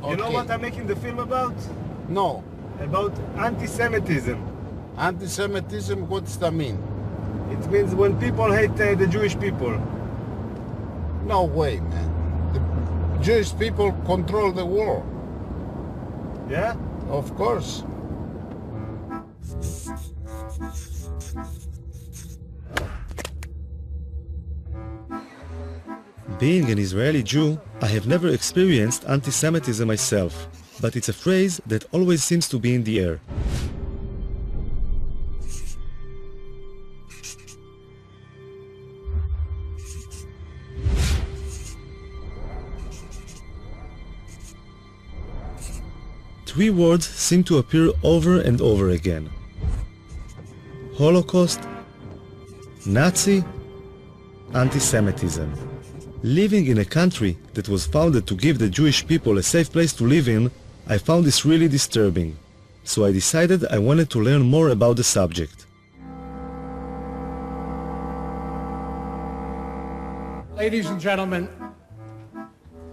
You know Okay. what I'm making the film about? No. About anti-Semitism. Anti-Semitism, what does that mean? It means when people hate the Jewish people. No way, man. The Jewish people control the world. Yeah? Of course. Being an Israeli Jew, I have never experienced anti-Semitism myself, but it's a phrase that always seems to be in the air. Three words seem to appear over and over again: Holocaust, Nazi, anti-Semitism. Living in a country that was founded to give the Jewish people a safe place to live in, I found this really disturbing. So I decided I wanted to learn more about the subject. Ladies and gentlemen,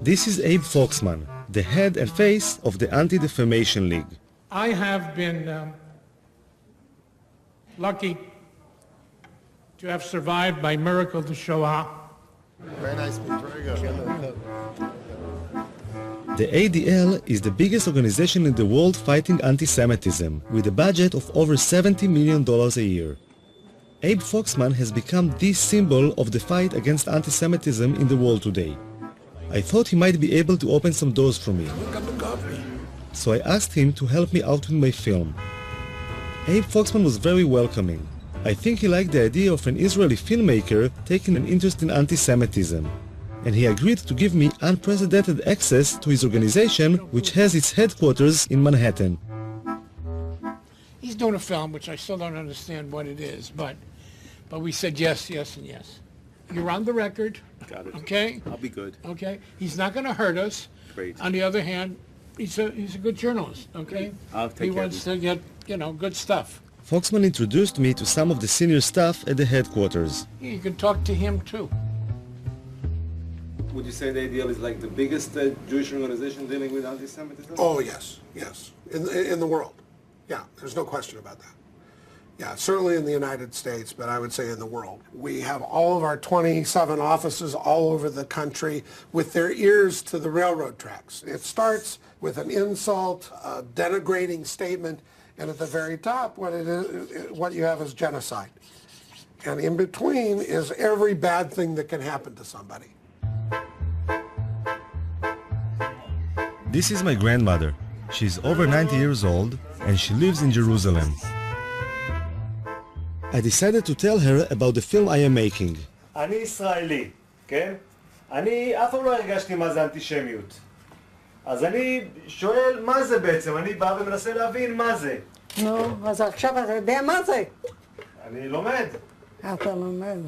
This is Abe Foxman, the head and face of the Anti-Defamation League. I have been lucky to have survived by miracle the Shoah. Very nice picture. The ADL is the biggest organization in the world fighting anti-Semitism, with a budget of over $70 million a year. Abe Foxman has become the symbol of the fight against anti-Semitism in the world today. I thought he might be able to open some doors for me. So I asked him to help me out with my film. Abe Foxman was very welcoming. I think he liked the idea of an Israeli filmmaker taking an interest in anti-Semitism, and he agreed to give me unprecedented access to his organization, which has its headquarters in Manhattan. He's doing a film, which I still don't understand what it is, but we said yes, yes, and yes. You're on the record. Got it. Okay? I'll be good. Okay? He's not going to hurt us. Great. On the other hand, he's a good journalist, okay? I'll take He care of wants to get, good stuff. Foxman introduced me to some of the senior staff at the headquarters. You can talk to him, too. Would you say the ADL is like the biggest Jewish organization dealing with anti-Semitism? Oh, yes, yes. In the world. Yeah, there's no question about that. Yeah, certainly in the United States, but I would say in the world. We have all of our 27 offices all over the country with their ears to the railroad tracks. It starts with an insult, a denigrating statement, and at the very top, what you have is genocide. And in between is every bad thing that can happen to somebody. This is my grandmother. She's over 90 years old and she lives in Jerusalem. I decided to tell her about the film I am making. אני ישראלי, כן? אני אף פעם לא הרגשתי מה זה אנטישמיות. אז אני שואל מה זה בעצם, אני בא ומנסה להבין מה זה. נו, אז עכשיו אתה יודע מה זה? אני לומד. אתה לומד.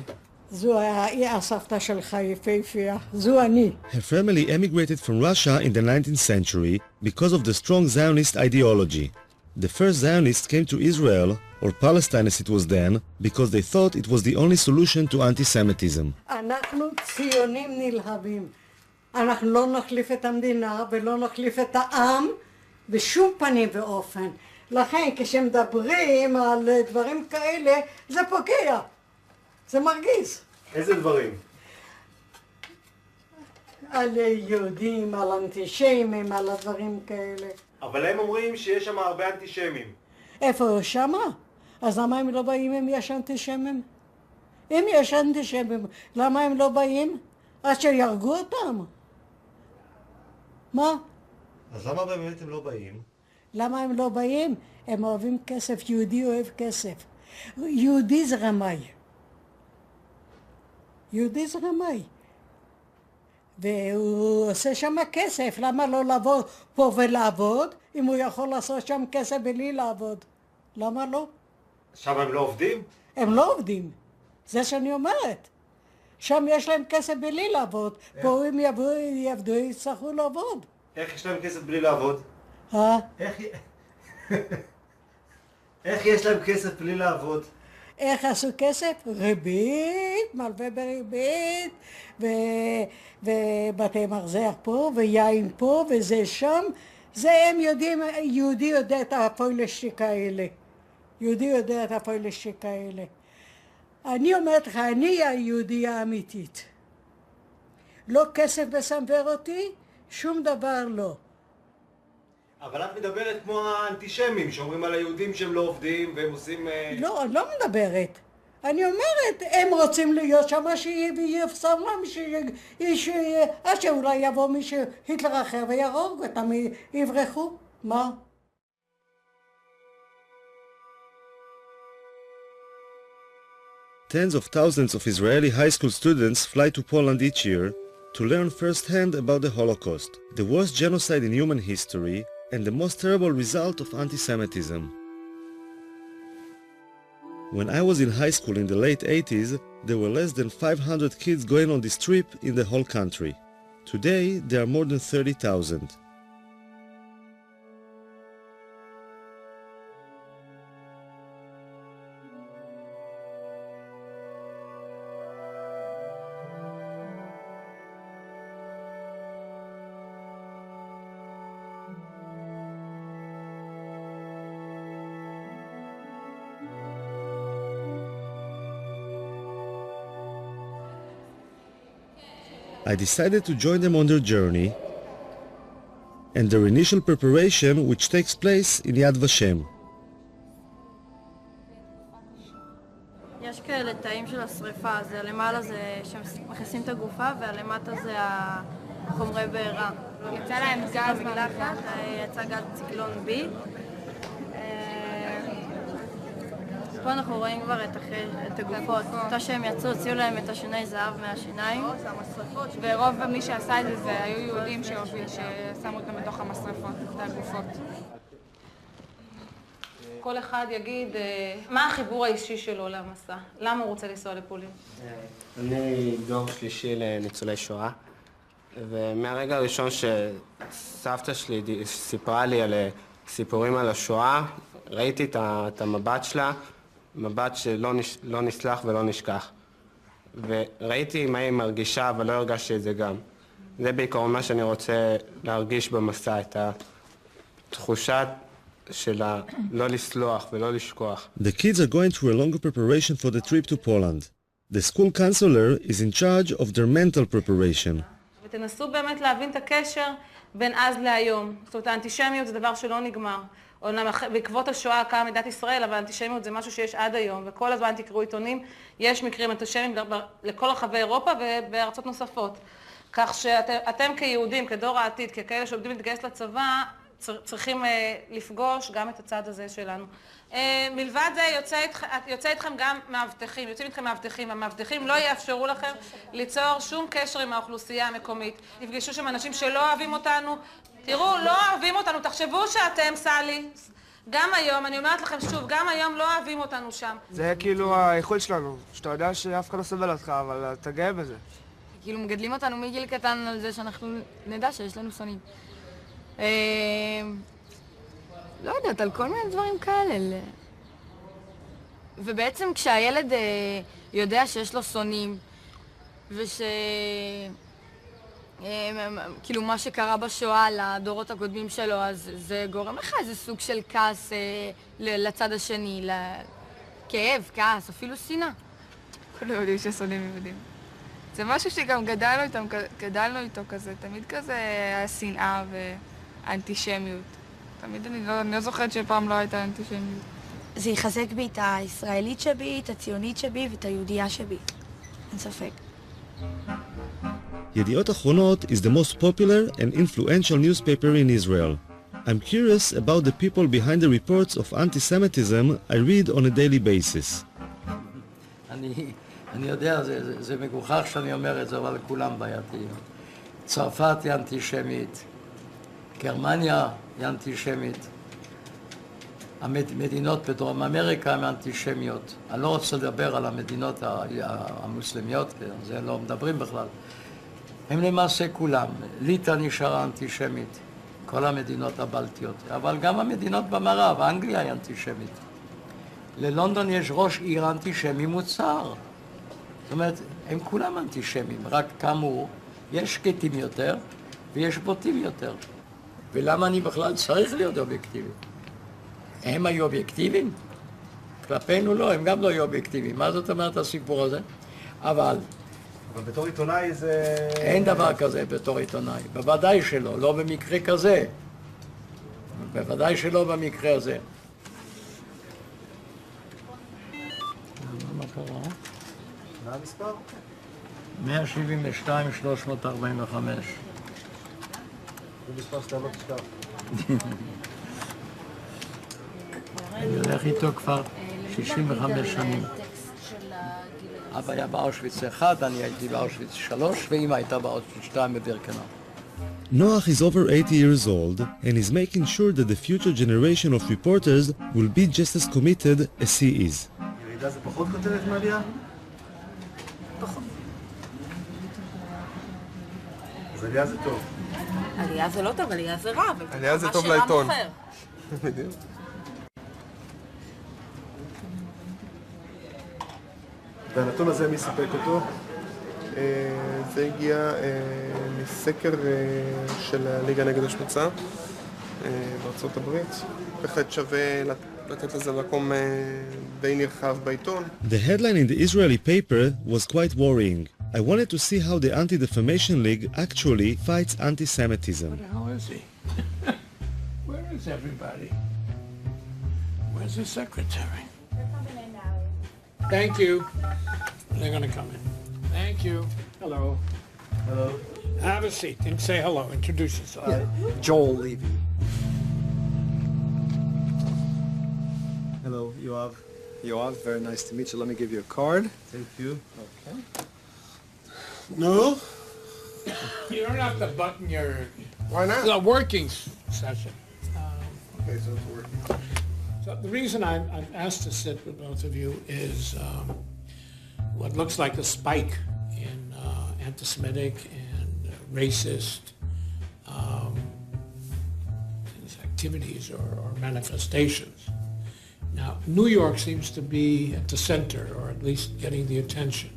זו הסבתא שלך יפהפייה, זו אני. Her family emigrated from Russia in the 19th century because of the strong Zionist ideology. The first Zionists came to Israel, or Palestine as it was then, because they thought it was the only solution to anti-Semitism. אנחנו ציונים נלהבים. אנחנו לא נחליף את המדינה ולא נחליף את העם בשום פנים ואופן. לכן כשמדברים על דברים כאלה זה פוגע. זה מרגיז. איזה דברים? על יהודים, על אנטישמים, על הדברים כאלה. אבל הם אומרים שיש שם הרבה אנטישמים. איפה שמה? אז למה הם לא באים אם יש אנטישמים? אם יש אנטישמים, למה הם לא באים? עד שירגו אותם. מה? אז למה באמת הם לא באים? למה הם לא באים? הם אוהבים כסף, יהודי אוהב כסף. יהודי זה רמאי. יהודי זה רמאי. והוא עושה שם כסף, למה לא לבוא פה ולעבוד, אם הוא יכול לעשות שם כסף בלי לעבוד? למה לא? שם הם לא עובדים? הם לא עובדים, זה שאני אומרת. שם יש להם כסף בלי לעבוד, פה אם יעבדו, יצטרכו לעבוד. איך יש להם כסף בלי לעבוד? איך יש להם כסף בלי לעבוד? איך עשו כסף? ריבית, מלווה בריבית, ובתי מרזח פה, ויין פה, וזה שם. זה הם יודעים, יהודי יודע את הפוילשטיק האלה. יהודי יודע את הפוילשטיק האלה. אני אומרת לך, אני היהודייה האמיתית. לא כסף מסנוור אותי, שום דבר לא. אבל את מדברת כמו האנטישמים שאומרים על היהודים שהם לא עובדים והם עושים... לא, אני לא מדברת. אני אומרת, הם רוצים להיות שם, שיפסם להם, עד שאולי יבוא מישהו, היטלר אחר ויהרוג אותם, יברחו. מה? Tens of thousands of Israeli high school students fly to Poland each year to learn firsthand about the Holocaust, the worst genocide in human history and the most terrible result of anti-Semitism. When I was in high school in the late 80s, there were less than 500 kids going on this trip in the whole country. Today, there are more than 30,000. I decided to join them on their journey and their initial preparation, which takes place in Yad Vashem. יש כאלה תאים של השריפה, זה למעלה זה שמכניסים את הגופה והלמטה זה החומרי בעירה. יצא להם גז מלחת, יצא גז ציקלון B. פה אנחנו רואים כבר את הגופות. אותה שהם יצאו, הוציאו להם את השיני זהב מהשיניים. ורוב מי שעשה את זה היו יהודים ששמו אותם בתוך המשרפות, את הגופות. כל אחד יגיד מה החיבור האישי שלו למסע, למה הוא רוצה לנסוע לפולין. אני דור שלישי לניצולי שואה, ומהרגע הראשון שסבתא שלי סיפרה לי על סיפורים על השואה, ראיתי את המבט שלה, מבט שלא נסלח ולא נשכח. וראיתי מה היא מרגישה, אבל לא הרגשתי את זה גם. זה בעיקרון מה שאני רוצה להרגיש במסע, את התחושה של לא לסלוח ולא לשכוח. The kids are going through a longer preparation for the trip to Poland. The school counselor is in charge of their mental preparation. ותנסו באמת להבין את הקשר בין אז להיום. זאת אומרת, האנטישמיות זה דבר שלא נגמר. בעקבות השואה קמה מדינת ישראל, אבל האנטישמיות זה משהו שיש עד היום, וכל הזמן תקראו עיתונים, יש מקרים אנטישמיים לכל רחבי אירופה ובארצות נוספות. כך שאתם כיהודים, כדור העתיד, ככאלה שעובדים להתגייס לצבא, צריכים לפגוש גם את הצד הזה שלנו. מלבד זה יוצא איתכם גם מאבטחים, יוצאים איתכם מאבטחים. המאבטחים לא יאפשרו לכם ליצור שום קשר עם האוכלוסייה המקומית. תפגשו שם אנשים שלא אוהבים אותנו. תראו, לא אוהבים אותנו, תחשבו שאתם, סלי. גם היום, אני אומרת לכם שוב, גם היום לא אוהבים אותנו שם. זה כאילו האיכות שלנו, שאתה יודע שאף אחד לא סובל אותך, אבל אתה גאה בזה. כאילו מגדלים אותנו מגיל קטן על זה שאנחנו נדע שיש לנו שונאים. לא יודעת, על כל מיני דברים כאלה. ובעצם כשהילד יודע שיש לו שונאים, כאילו מה שקרה בשואה לדורות הקודמים שלו, אז זה גורם לך איזה סוג של כעס לצד השני, כאב, כעס, אפילו שנאה. כולם יודעים ששונאים יהודים. זה משהו שגם גדלנו איתו כזה, תמיד כזה השנאה והאנטישמיות. תמיד אני לא זוכרת שפעם לא הייתה אנטישמיות. זה יחזק בי את הישראלית שבי, את הציונית שבי ואת היהודייה שבי. אין ספק. ידיעות אחרונות is the most popular and influential newspaper in Israel. I'm curious about the people behind the reports of anti-Semitism I read on a daily basis. אני יודע, זה מגוחך שאני אומר את זה, אבל כולם בעייתיים. צרפת היא אנטישמית, גרמניה היא אנטישמית, המדינות בדרום אמריקה הן אנטישמיות. אני לא רוצה לדבר על המדינות המוסלמיות, זה לא מדברים בכלל. הם למעשה כולם. ליטא נשארה אנטישמית, כל המדינות הבלטיות, אבל גם המדינות במערב, אנגליה היא אנטישמית. ללונדון יש ראש עיר אנטישמי מוצהר. זאת אומרת, הם כולם אנטישמים, רק כאמור, יש שקטים יותר ויש בוטים יותר. ולמה אני בכלל צריך להיות אובייקטיבי? הם היו אובייקטיביים? כלפינו לא, הם גם לא היו אובייקטיביים. מה זאת אומרת הסיפור הזה? אבל בתור עיתונאי זה... אין דבר כזה בתור עיתונאי. בוודאי שלא, לא במקרה כזה. בוודאי שלא במקרה הזה. מה קרה? מה המספר? 172,345. זה מספר שאתה לא תשכח. אני הולך איתו כבר 65 שנים. אבא היה באושוויץ 1, אני הייתי באושוויץ 3, ואמא הייתה באושוויץ 2 בבירקנאו. Noach is over 80 years old and is making sure that the future generation of reporters will be just as committed as he is. ירידה זה פחות כותרת מעלייה? פחות. אז עלייה זה טוב. עלייה זה לא טוב, עלייה זה רע. עלייה זה טוב לעיתון. בדיוק. והנתון הזה מי סיפק אותו? זה הגיע מסקר של הליגה נגד השמצה בארצות הברית. בהחלט שווה לתת לזה מקום די נרחב בעיתון. The headline in the Israeli paper was quite worrying. I wanted to see how the Anti-Defamation League actually fights anti-Semitism. Where the hell is he? Where is everybody? Where's the secretary? They're coming in now. Thank you. They're going to come in. Thank you. Hello. Hello. Have a seat and say hello. Introduce yourself. Joel Levy. Hello, Yoav. Yoav, very nice to meet you. Let me give you a card. Thank you. Okay. No? You don't have to button your... Why not? The working session. Okay, so it's working. So the reason I've asked to sit with both of you is what looks like a spike in anti-Semitic and racist activities or manifestations. Now, New York seems to be at the center, or at least getting the attention.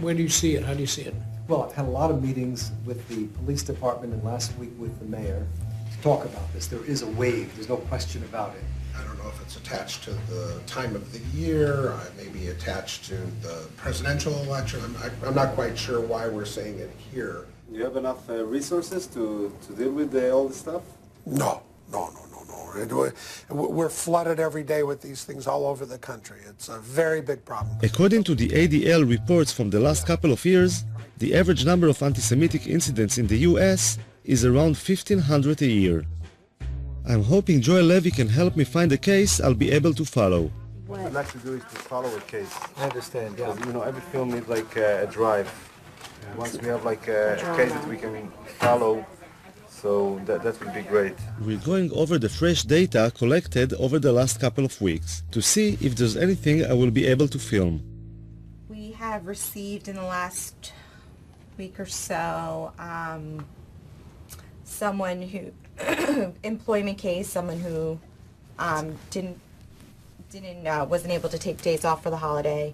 Where do you see it? How do you see it? Well, I've had a lot of meetings with the police department and last week with the mayor to talk about this. There is a wave. There's no question about it. I don't know if it's attached to the time of the year, maybe attached to the presidential election. I'm not quite sure why we're saying it here. Do you have enough resources to deal with all this stuff? No. We're flooded every day with these things all over the country. It's a very big problem. According to the ADL reports from the last couple of years, the average number of anti-Semitic incidents in the US is around 1,500 a year. I'm hoping Joel Levy can help me find a case I'll be able to follow. What I'd like to do is to follow a case. I understand, yeah. Because, you know, every film needs like a drive. Once we have like a case that we can follow, so that would be great. We're going over the fresh data collected over the last couple of weeks to see if there's anything I will be able to film. We have received in the last week or so someone who employment case, someone who wasn't able to take days off for the holiday,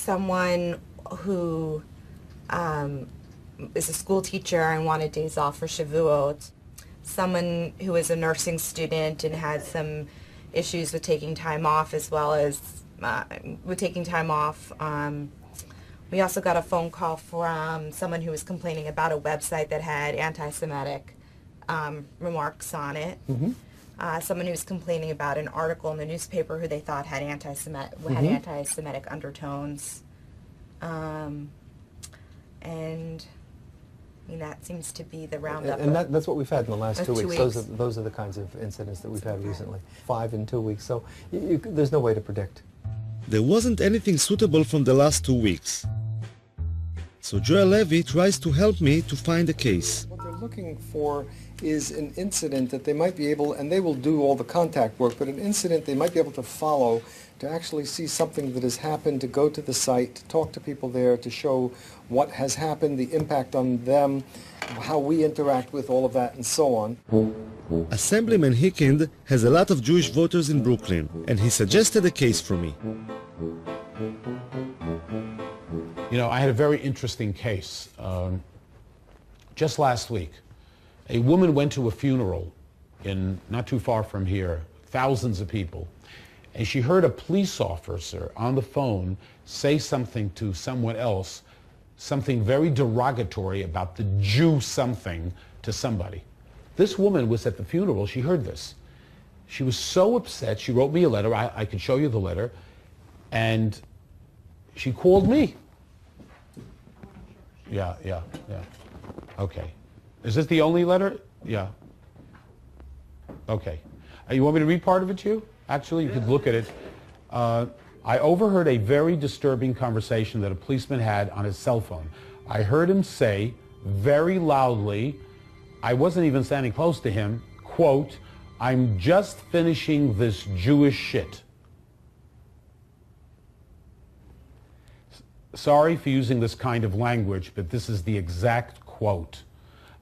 someone who is a school teacher and wanted days off for Shavuot, someone who is a nursing student and had some issues with taking time off as well as with taking time off. We also got a phone call from someone who was complaining about a website that had anti-Semitic remarks on it. Mm-hmm. Someone who was complaining about an article in the newspaper who they thought had anti-Semitic undertones. And I mean, that seems to be the roundup. And that's what we've had in the last 2 weeks. 2 weeks. Those are the kinds of incidents that we've had recently. 5 in 2 weeks. So there's no way to predict. There wasn't anything suitable from the last 2 weeks. So Joel Levy tries to help me to find a case. What they're looking for is an incident that they might be able, and they will do all the contact work, but an incident they might be able to follow, to actually see something that has happened, to go to the site, to talk to people there, to show what has happened, the impact on them, how we interact with all of that, and so on. Assemblyman Hikind has a lot of Jewish voters in Brooklyn, and he suggested a case for me. You know, I had a very interesting case just last week. A woman went to a funeral in not too far from here, thousands of people, and she heard a police officer on the phone say something to someone else, something very derogatory about the Jew something to somebody. This woman was at the funeral, she heard this. She was so upset, she wrote me a letter, I could show you the letter, and she called me. Yeah. Okay. Is this the only letter? Yeah. Okay. You want me to read part of it to you? Actually, you could look at it. I overheard a very disturbing conversation that a policeman had on his cell phone. I heard him say very loudly, I wasn't even standing close to him, quote, "I'm just finishing this Jewish shit." Sorry for using this kind of language, but this is the exact quote.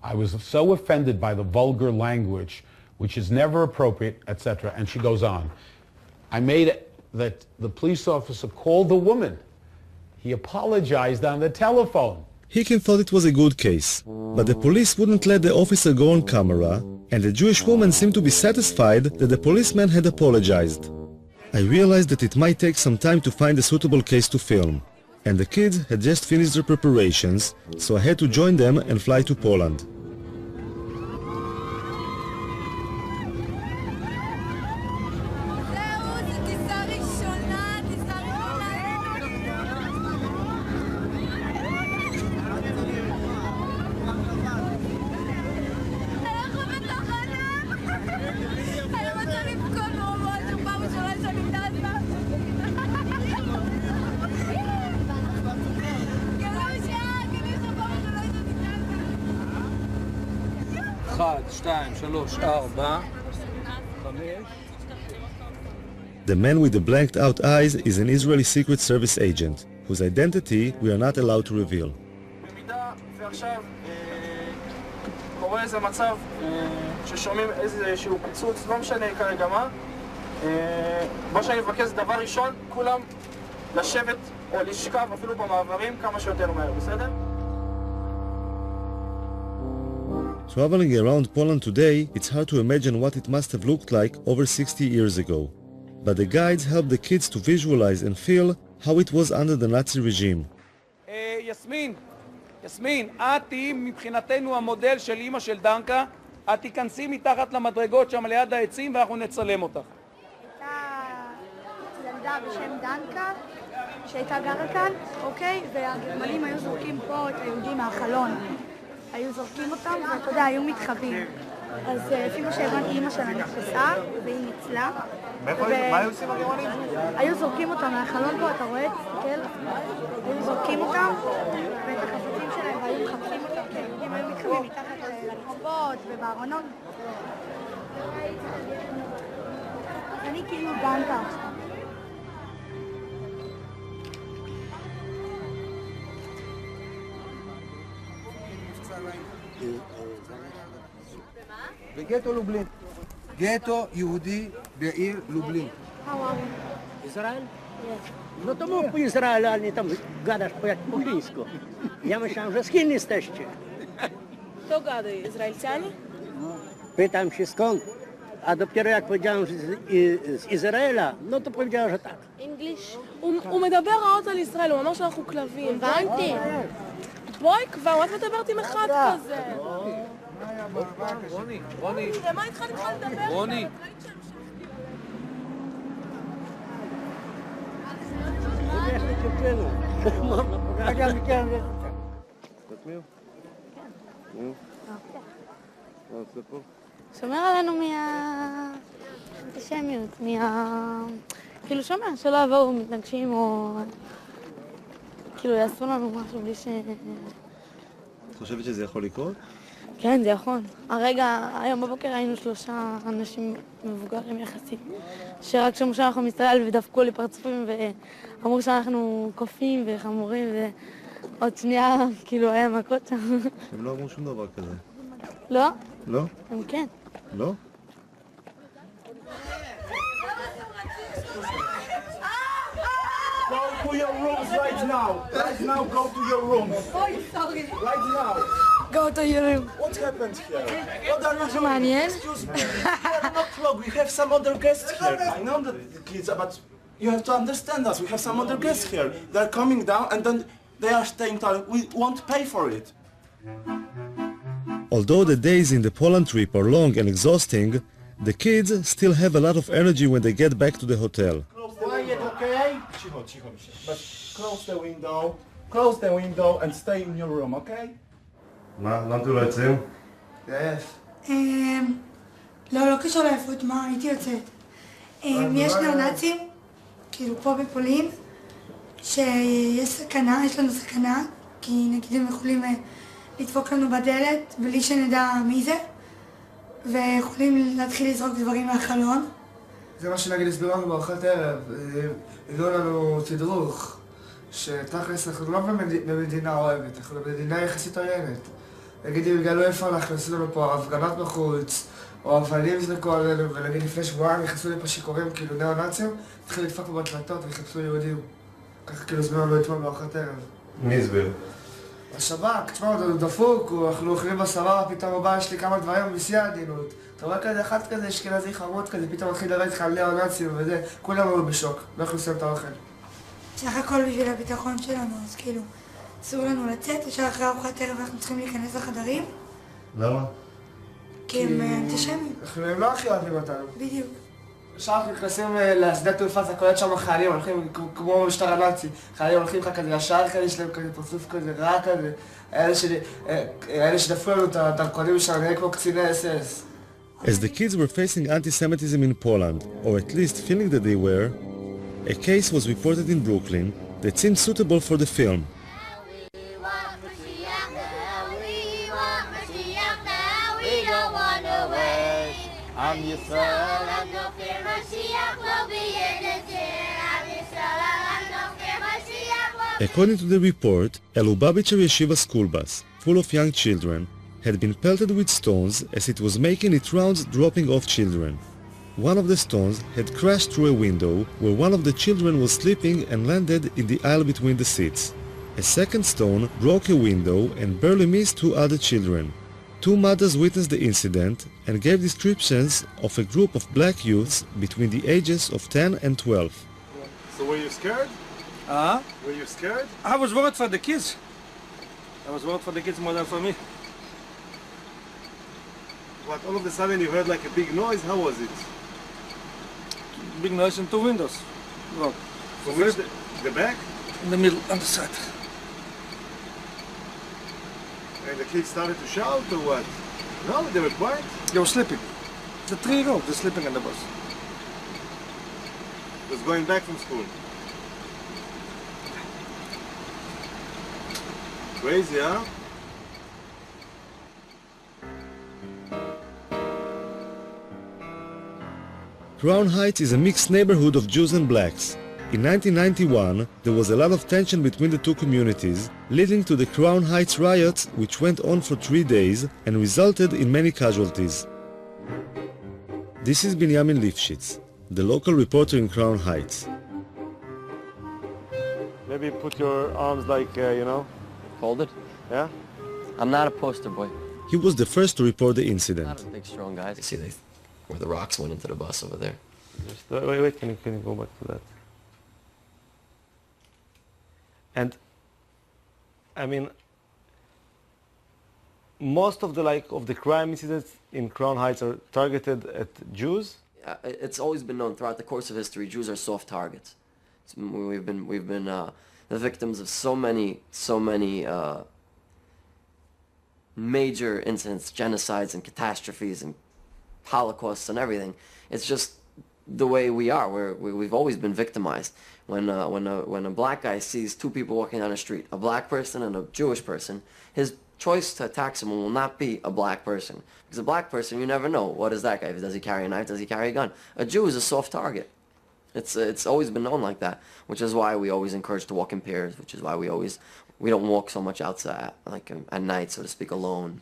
I was so offended by the vulgar language, which is never appropriate, etc. And she goes on. I made it that the police officer called the woman. He apologized on the telephone. Hikin thought it was a good case, but the police wouldn't let the officer go on camera, and the Jewish woman seemed to be satisfied that the policeman had apologized. I realized that it might take some time to find a suitable case to film, and the kids had just finished their preparations, so I had to join them and fly to Poland. The man with the blanked out eyes is an Israeli Secret Service agent, whose identity we are not allowed to reveal. במידה ועכשיו קורה איזה מצב ששומעים איזשהו פיצוץ, לא משנה כרגע מה שאני מבקש דבר ראשון, כולם לשבת או לשכב אפילו במעברים כמה שיותר מהר, בסדר? Traveling around Poland today, it's hard to imagine what it must have looked like over 60 years ago. But the guides help the kids to visualize and feel how it was under the Nazi regime. יסמין, את תהיי מבחינתנו המודל של אמא של דנקה, את תיכנסי מתחת למדרגות שם ליד העצים ואנחנו נצלם אותך. הייתה ילדה בשם דנקה שהייתה גרה כאן, אוקיי? והגרמנים היו זורקים פה את היהודים מהחלון. היו זורקים אותם, ואתה יודע, היו מתחבאים. אז לפי מה שהבנתי, אמא שלה נתפסה, והיא ניצלה. מה היו עושים הגרמנים? היו זורקים אותם מהחלון פה, אתה רואה? תסתכל. היו זורקים אותם, ואת החפצים שלהם, והיו מחפשים אותם, כי היהודים היו מתחבאים מתחת לרחובות ובארונות. אני כאילו דנקה עכשיו. בגטו לובלין. גטו יהודי בעיר לובלין. Izrael? No to mów po Izraelu, a nie tam gadasz po chińsku. Ja myślałem, że z Chin jesteście. Kto gada? Izraelcianie? Pytam się skąd, a dopiero jak powiedziałem, że z Izraela, no to powiedziała, że tak. English? הוא מדבר רעות על ישראל, הוא אמר שאנחנו כלבים. הבנתי. בואי כבר, מה את מדברת עם אחד כזה? רוני. למה איתך נתחיל לדבר? רוני. שומר עלינו מהאנטישמיות, כאילו שומר, שלא יבואו מתנגשים או כאילו יעשו לנו משהו בלי ש... את חושבת שזה יכול לקרות? כן, זה יכול. היום בבוקר היינו 3 אנשים מבוגרים יחסית, שרק שמעו שאנחנו מסתכל ודפקו לי פרצופים ואמרו שאנחנו קופים וחמורים ועוד שנייה כאילו היה מכות שם. הם לא אמרו שום דבר כזה. לא? לא? הם כן. לא? Go to your rooms right now. Right now, go to your rooms. Oh, sorry. Right now. Go to your room. What happened here? What are you doing? מעניין. Excuse me. We are not vlog. We have some other guests here. I know that the kids, but you have to understand us. We have some other guests here. They're coming down and then they are staying there. We won't pay for it. Although the days in the Poland trip are long and exhausting, the kids still have a lot of energy when they get back to the hotel. Quiet, okay? Cicho. But close the window and stay in your room, okay? למה אתה לא יוצאים? Yes. לא קשור לעייפות, מה, הייתי יוצאת. יש ניאו-נאצים, כאילו פה בפולין, שיש סכנה, יש לנו סכנה, כי נגיד הם יכולים לדפוק לנו בדלת בלי שנדע מי זה, ויכולים להתחיל לזרוק דברים מהחלון. זה מה שנגיד הסבירו לנו בארוחת ערב, הביאו לנו תדרוך, שתכלס אנחנו לא במדינה אוהבת, אנחנו במדינה יחסית עוינת. נגיד אם יגלו איפה אנחנו, עשינו לנו פה הפגנות בחוץ, או אבנים זרקו עלינו, ונגיד לפני שבועיים נכנסו לי פה שיכורים, כאילו ניאו-נאצים, התחילו לדפוק פה בדלתות וחיפשו יהודים. ככה כאילו הסבירו לנו אתמול בארוחת ערב. מי הסביר? השב"כ, תשמע, הוא דפוק, אנחנו אוכלים בסבבה, פתאום הוא בא, יש לי כמה דברים בשיא העדינות. אתה רואה כזה, אחד כזה, אשכנזי חמוד כזה, פתאום מתחיל לדבר איתך על ניאו-נאצים וזה, כולם היו בשוק, לא יכולים לסיים את האוכל. סך הכל בשביל הביטחון שלנו, אז כאילו, אסור לנו לצאת, ישר אחרי ארוחת ערב אנחנו צריכים להיכנס לחדרים. למה? כי הם אנטישמים. הם לא הכי אוהבים אותנו. בדיוק. ישר אנחנו נכנסים לשדה תעופה, זה כולל שם חיילים, הולכים כמו במשטר הנאצי. חיילים הולכים לך כזה ישר כאלה, יש להם כזה פרצוף כזה רע כזה. אלה שדפקו לנו את הדרכונים שלנו, נראה כמו קציני אס-אס. As the kids were facing anti-Semitism in Poland, or at least feeling that they were, a case was reported in Brooklyn that seemed suitable for the film. According to the report, a Lubavitcher yeshiva school bus, full of young children, had been pelted with stones as it was making its rounds dropping off children. One of the stones had crashed through a window where one of the children was sleeping and landed in the aisle between the seats. A second stone broke a window and barely missed two other children. Two mothers witnessed the incident and gave descriptions of a group of black youths between the ages of 10 and 12. So were you scared? Were you scared? I was worried for the kids. I was worried for the kids more than for me. What, all of a sudden you heard like a big noise? How was it? Big noise in two windows. Look. So where's the back? In the middle, on the side. And the kids started to shout or what? No, they were quiet? They were sleeping. The 3-year-old, they're sleeping on the bus. Was going back from school. Crazy, huh? Crown Heights is a mixed neighborhood of Jews and blacks. In 1991, there was a lot of tension between the two communities, leading to the Crown Heights riots, which went on for 3 days and resulted in many casualties. This is Binyamin Lifshitz, the local reporter in Crown Heights. Maybe put your arms like, you know... Folded? Yeah? I'm not a poster boy. He was the first to report the incident. Not a big, strong guy. See, where the rocks went into the bus over there. Just, wait, can you go back to that? And, I mean, most of the crime incidents in Crown Heights are targeted at Jews? It's always been known throughout the course of history, Jews are soft targets. We've been the victims of so many major incidents, genocides and catastrophes and Holocausts and everything. It's just the way we are. We've always been victimized. When a black guy sees two people walking down the street, a black person and a Jewish person, his choice to attack someone will not be a black person. Because a black person, you never know. What is that guy? Does he carry a knife? Does he carry a gun? A Jew is a soft target. It's always been known like that, which is why we always encourage to walk in pairs, which is why we don't walk so much outside, like at night, so to speak, alone.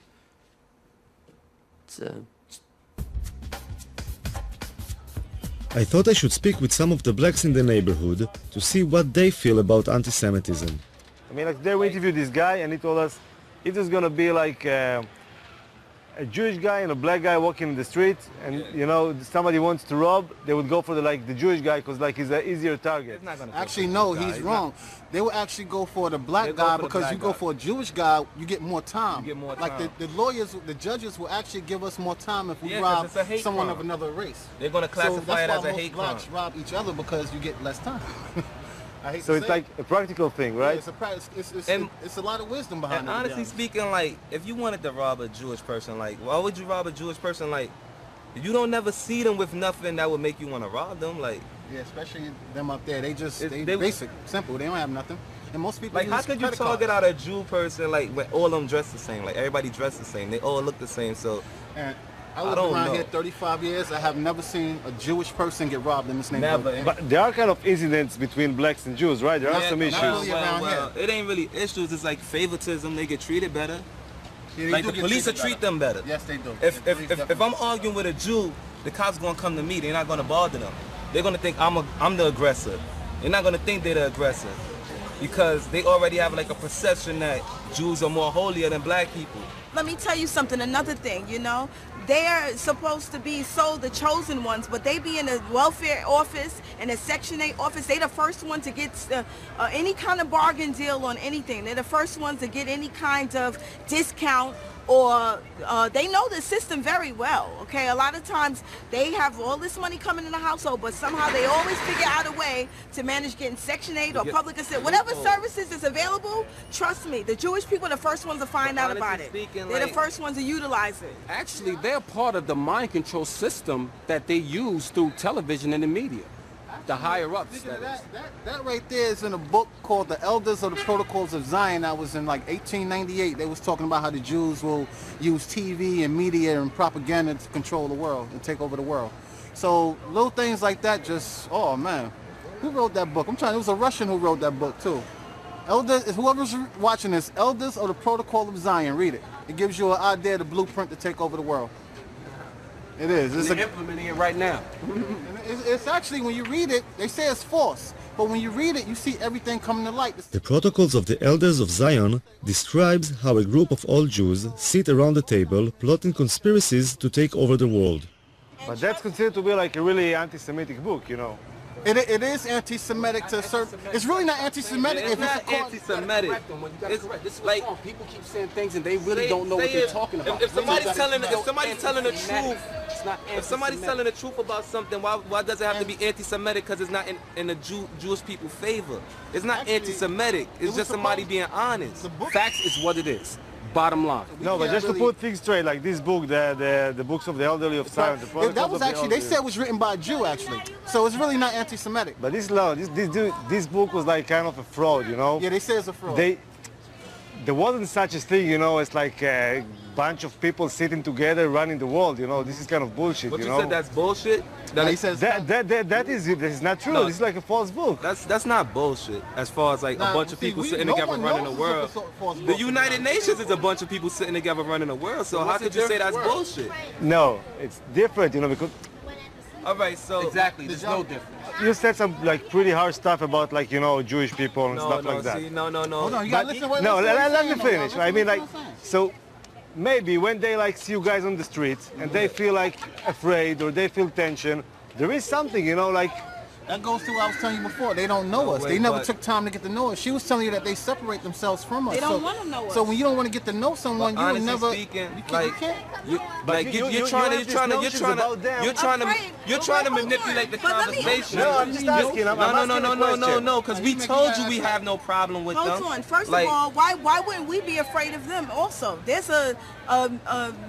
I thought I should speak with some of the blacks in the neighborhood to see what they feel about anti-Semitism. I mean, like, today we interviewed this guy, and he told us if there's going to be like a Jewish guy and a black guy walking in the street, and you know somebody wants to rob, they would go for the Jewish guy because like he's an easier target. Actually, no, he's wrong. They would actually go for the black guy because you go for a Jewish guy, you get more time. You get more like time. the lawyers, the judges will actually give us more time if we rob someone of another race. They're going to classify it as a hate crime. Blacks rob each other because you get less time. So it's like a practical thing, right? Yeah, it's a lot of wisdom behind it. And honestly speaking, like, if you wanted to rob a Jewish person, like, why would you rob a Jewish person? Like, you don't never see them with nothing that would make you want to rob them. Like, yeah, especially them up there. They basic, simple. They don't have nothing. And most people like, how could you target out a Jew person like when all of them dress the same? Like, everybody dressed the same. They all look the same. So, and I lived around here 35 years. I have never seen a Jewish person get robbed in this neighborhood. Never. But there are kind of incidents between blacks and Jews, right? There are some issues. Well, it ain't really issues. It's like favoritism. They get treated better. Yeah, like the police will treat them better. Yes, they do. If I'm arguing with a Jew, the cops gonna come to me. They're not gonna bother them. They're gonna think I'm the aggressor. They're not gonna think they're the aggressor because they already have like a perception that Jews are more holier than black people. Let me tell you something, another thing, you know. They are supposed to be the chosen ones, but they be in the welfare office and the Section 8 office. They the first one to get any kind of bargain deal on anything. They're the first ones to get any kind of discount, or they know the system very well, okay? A lot of times they have all this money coming in the household, but somehow they always figure out a way to manage getting Section 8 or public assistance. Whatever services is available, trust me, the Jewish people are the first ones to find out about it. They're the first ones to utilize it. Actually, they're part of the mind control system that they use through television and the media. The higher ups. That right there is in a book called The Elders of the Protocols of Zion. That was in like 1898. They was talking about how the Jews will use TV and media and propaganda to control the world and take over the world. So little things like that just, oh man. Who wrote that book? It was a Russian who wrote that book too. Elders, whoever's watching this, Elders of the Protocol of Zion, read it. It gives you an idea, the blueprint to take over the world. It is. They're implementing it right now. It's actually, when you read it, they say it's false. But when you read it, you see everything coming to light. The Protocols of the Elders of Zion describes how a group of all Jews sit around the table plotting conspiracies to take over the world. But that's considered to be like a really anti-Semitic book, you know. It is anti-Semitic to a certain. It's really not anti-Semitic. It's not anti-Semitic. It's like people keep saying things and they really don't know what they're talking about. If somebody's telling the truth, if somebody's telling the truth about something, why does it have to be anti-Semitic? Because it's not in the Jewish people's favor. It's not anti-Semitic. It's just somebody being honest. Facts is what it is. Bottom line. No, but just to put things straight, like this book, the books of the elderly of Zion. That was actually, they said it was written by a Jew actually. So it's really not anti-Semitic. But this book was like kind of a fraud, you know? Yeah, they say it's a fraud. There wasn't such a thing, you know, it's like a bunch of people sitting together running the world, you know, this is kind of bullshit, But you you know? said that's bullshit? That is not true, this is like a false book. That's not bullshit, as far as like a bunch of people sitting together running the world. The United Nations is a bunch of people sitting together running the world, so how could you say that's bullshit? No, it's different, you know, because... Alright, so... Exactly, there's no difference. You said some like pretty hard stuff about like, you know, Jewish people and stuff like that. See, no. Hold on, you gotta listen. Let me finish. I mean, like, so maybe when they like see you guys on the streets and they feel like afraid or they feel tension, there is something, you know, like... That goes to what I was telling you before. They don't know us. They never took time to get to know us. She was telling you that they separate themselves from us. They don't want to know us. So when you don't want to get to know someone, you would never... Speaking, You're trying to manipulate the conversation. No, I'm just asking. No, because we told you we have no problem with them. Hold on. First of all, why wouldn't we be afraid of them also? There's a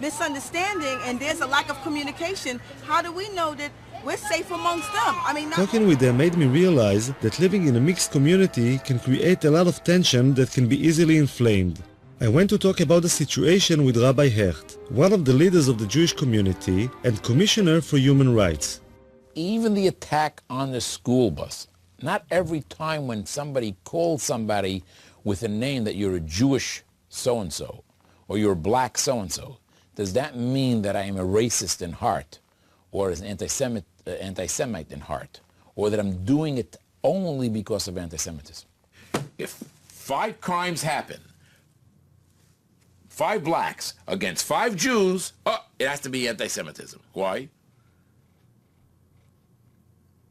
misunderstanding and there's a lack of communication. How do we know that we're safe amongst them? I mean, Talking with them made me realize that living in a mixed community can create a lot of tension that can be easily inflamed. I went to talk about the situation with Rabbi Hecht, one of the leaders of the Jewish community and Commissioner for Human Rights. Even the attack on the school bus. Not every time when somebody calls somebody with a name that you're a Jewish so-and-so or you're a black so-and-so, does that mean that I am a racist in heart or an anti-Semite anti-Semite in heart, or that I'm doing it only because of anti-Semitism. If 5 crimes happen, 5 blacks against 5 Jews, it has to be anti-Semitism. Why?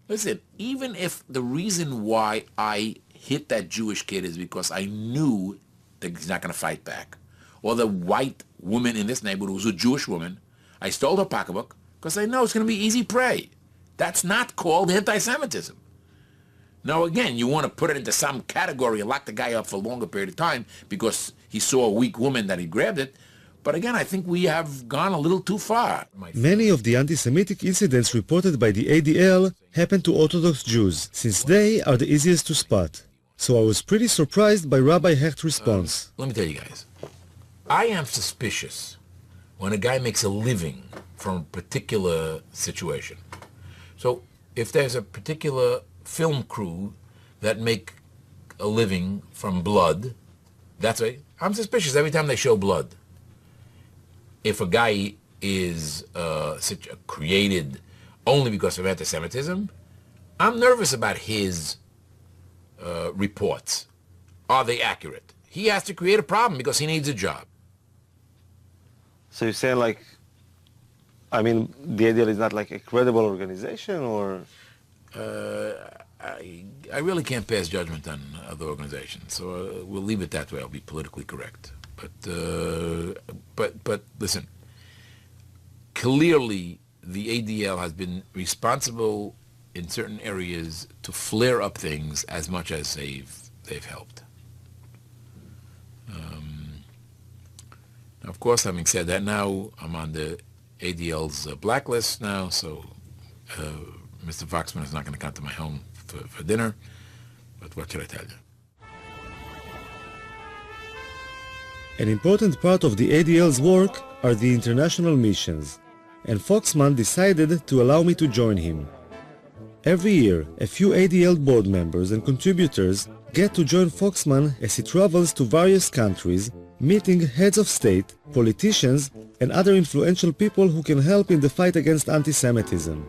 Listen, even if the reason why I hit that Jewish kid is because I knew that he's not going to fight back, or the white woman in this neighborhood was a Jewish woman, I stole her pocketbook because I know it's going to be easy prey. That's not called anti-Semitism. Now, again, you want to put it into some category and lock the guy up for a longer period of time because he saw a weak woman that he grabbed it. But again, I think we have gone a little too far. Many of the anti-Semitic incidents reported by the ADL happened to Orthodox Jews, since they are the easiest to spot. So I was pretty surprised by Rabbi Hecht's response. Let me tell you guys, I am suspicious when a guy makes a living from a particular situation. So if there's a particular film crew that make a living from blood, that's right. I'm suspicious every time they show blood. If a guy is created only because of anti-Semitism, I'm nervous about his reports. Are they accurate? He has to create a problem because he needs a job. So you're saying, like, I mean, the ADL is not like a credible organization, or? I really can't pass judgment on other organizations, so we'll leave it that way. I'll be politically correct. But listen, clearly the ADL has been responsible in certain areas to flare up things as much as they've helped. Of course, having said that, now I'm on the ADL's blacklist now, so Mr. Foxman is not going to come to my home for dinner, but what should I tell you? An important part of the ADL's work are the international missions, and Foxman decided to allow me to join him. Every year, a few ADL board members and contributors get to join Foxman as he travels to various countries, meeting heads of state, politicians, and other influential people who can help in the fight against anti-Semitism.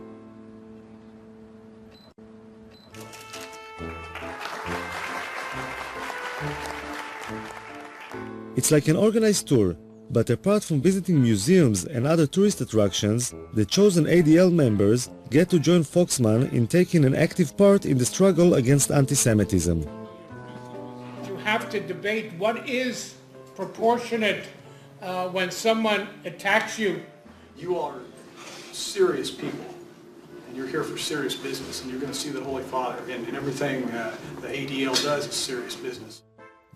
It's like an organized tour, but apart from visiting museums and other tourist attractions, the chosen ADL members get to join Foxman in taking an active part in the struggle against anti-Semitism. You have to debate what is proportionate when someone attacks you. You are serious people, and you're here for serious business, and you're going to see the Holy Father, and everything the ADL does is serious business.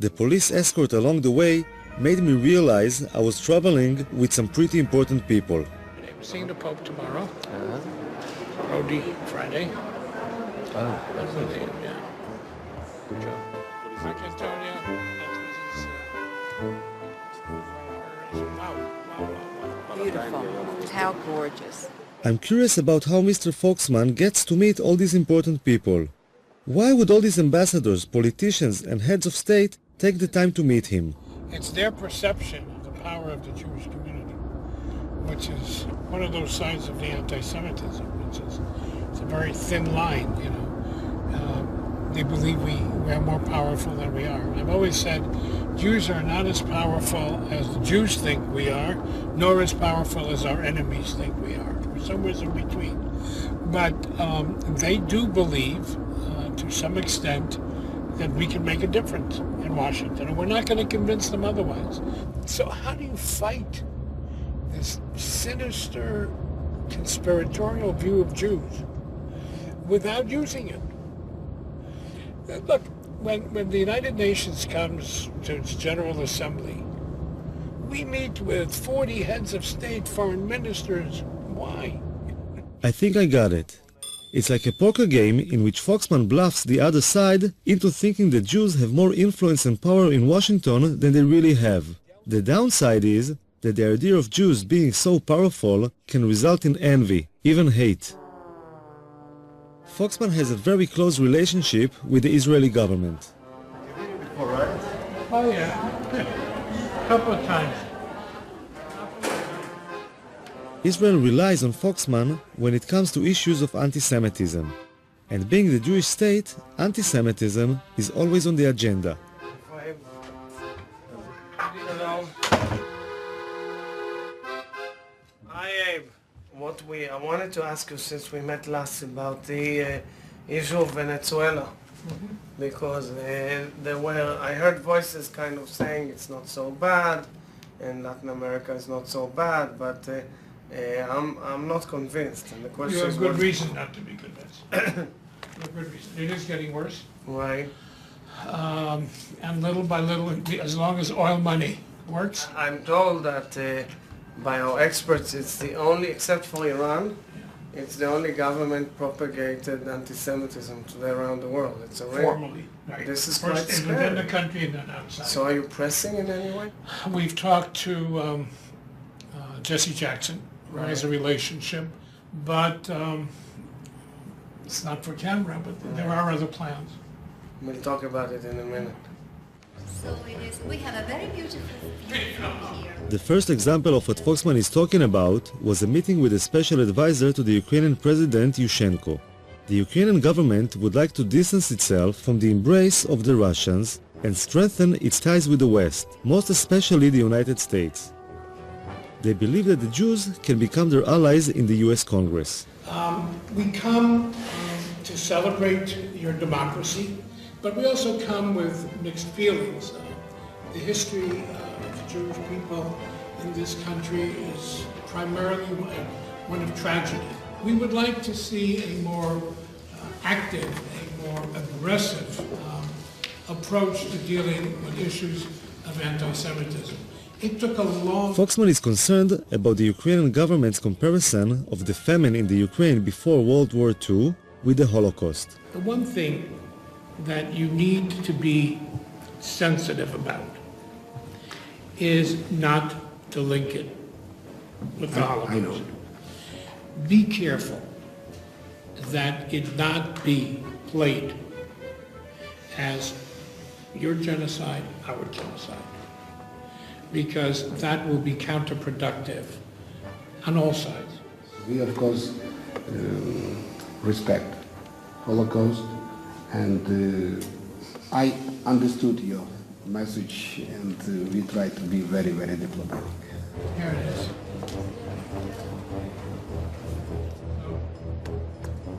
The police escort along the way made me realize I was traveling with some pretty important people. I'm seeing the Pope tomorrow. Rodi Friday. Oh. That's the name, yeah. Good job. Mark Antonio. Beautiful. How gorgeous. I'm curious about how Mr. Foxman gets to meet all these important people. Why would all these ambassadors, politicians, and heads of state take the time to meet him? It's their perception of the power of the Jewish community, which is one of those signs of the anti-Semitism, which is it's a very thin line, you know. They believe we are more powerful than we are. I've always said Jews are not as powerful as the Jews think we are, nor as powerful as our enemies think we are. We're somewhere in between. But they do believe, to some extent, that we can make a difference in Washington, and we're not going to convince them otherwise. So how do you fight this sinister, conspiratorial view of Jews without using it? Look, when the United Nations comes to its General Assembly, we meet with 40 heads of state, foreign ministers. Why? I think I got it. It's like a poker game in which Foxman bluffs the other side into thinking that Jews have more influence and power in Washington than they really have. The downside is that the idea of Jews being so powerful can result in envy, even hate. Foxman has a very close relationship with the Israeli government. All right. Oh yeah, a couple of times. Israel relies on Foxman when it comes to issues of anti-Semitism. And being the Jewish state, anti-Semitism is always on the agenda. Hi, Abe. I wanted to ask you, since we met last, about the issue of Venezuela. Because I heard voices kind of saying it's not so bad, and Latin America is not so bad, but I'm not convinced. And the question You is, have good reason not to be convinced. You have good reason. It is getting worse. Right. And little by little, as long as oil money works. I'm told that by our experts, it's the only, except for Iran, it's the only government-propagated anti-Semitism today around the world. It's already Formally, right. This is First quite scary. within the country and then outside. So are you pressing in any way? We've talked to Jesse Jackson, who has a relationship, but it's not for camera, but there are other plans. We'll talk about it in a minute. So we have a very beautiful view from here. The first example of what Foxman is talking about was a meeting with a special advisor to the Ukrainian President Yushchenko. The Ukrainian government would like to distance itself from the embrace of the Russians and strengthen its ties with the West, most especially the United States. They believe that the Jews can become their allies in the US Congress. We come to celebrate your democracy, but we also come with mixed feelings. The history of the Jewish people in this country is primarily one of tragedy. We would like to see a more active, a more aggressive approach to dealing with issues of anti-Semitism. It took a long... Foxman is concerned about the Ukrainian government's comparison of the famine in the Ukraine before World War II with the Holocaust. The one thing that you need to be sensitive about is not to link it with the Holocaust. I know. Be careful that it not be played as your genocide, our genocide, because that will be counterproductive on all sides. We, of course, respect Holocaust, and I understood your message, and we try to be very, very diplomatic. Here it is.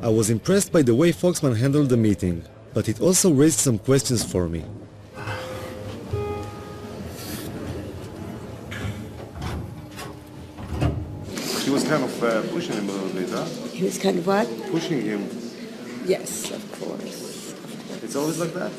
I was impressed by the way Foxman handled the meeting, but it also raised some questions for me. He was kind of pushing him a little bit, huh? He was kind of what? Pushing him. Yes, of course. It's always like that?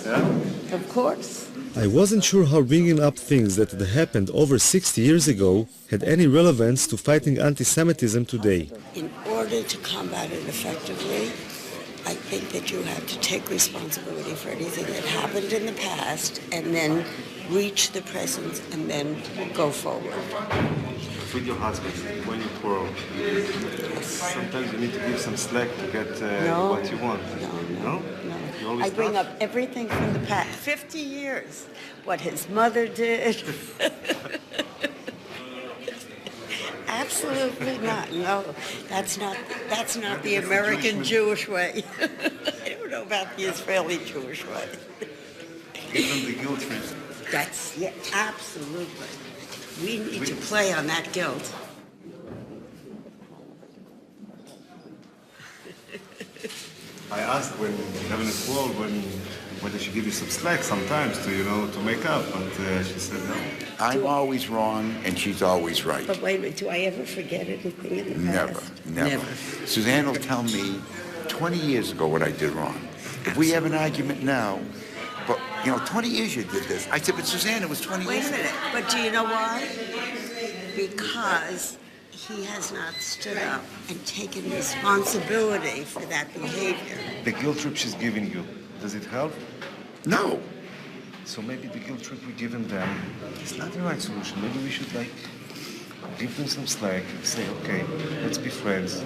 Yeah? Of course. I wasn't sure how bringing up things that had happened over 60 years ago had any relevance to fighting anti-Semitism today. In order to combat it effectively, I think that you have to take responsibility for anything that happened in the past and then reach the present and then go forward. With your husband, when you quarrel, sometimes you need to give some slack to get what you want. No? You always I bring tough? up everything from the past, 50 years, what his mother did. Absolutely not. No, that's not the American Jewish way. I don't know about the Israeli Jewish way. Give them the guilt trip. That's, yeah, absolutely. We need to play on that guilt. I asked when you're having a quarrel, whether she give you some slack sometimes to make up, but she said no. I'm always wrong and she's always right. But wait a minute, do I ever forget anything in the past? Never. Suzanne will tell me 20 years ago what I did wrong. If we have an argument now, but 20 years you did this. I said, but Suzanne, it was 20 years Wait a ago. minute, but do you know why? Because he has not stood up and taken responsibility for that behavior. The guilt trip she's giving you, does it help? No. So maybe the guilt trip we're giving them is not the right solution. Maybe we should give them some slack and say, okay, let's be friends.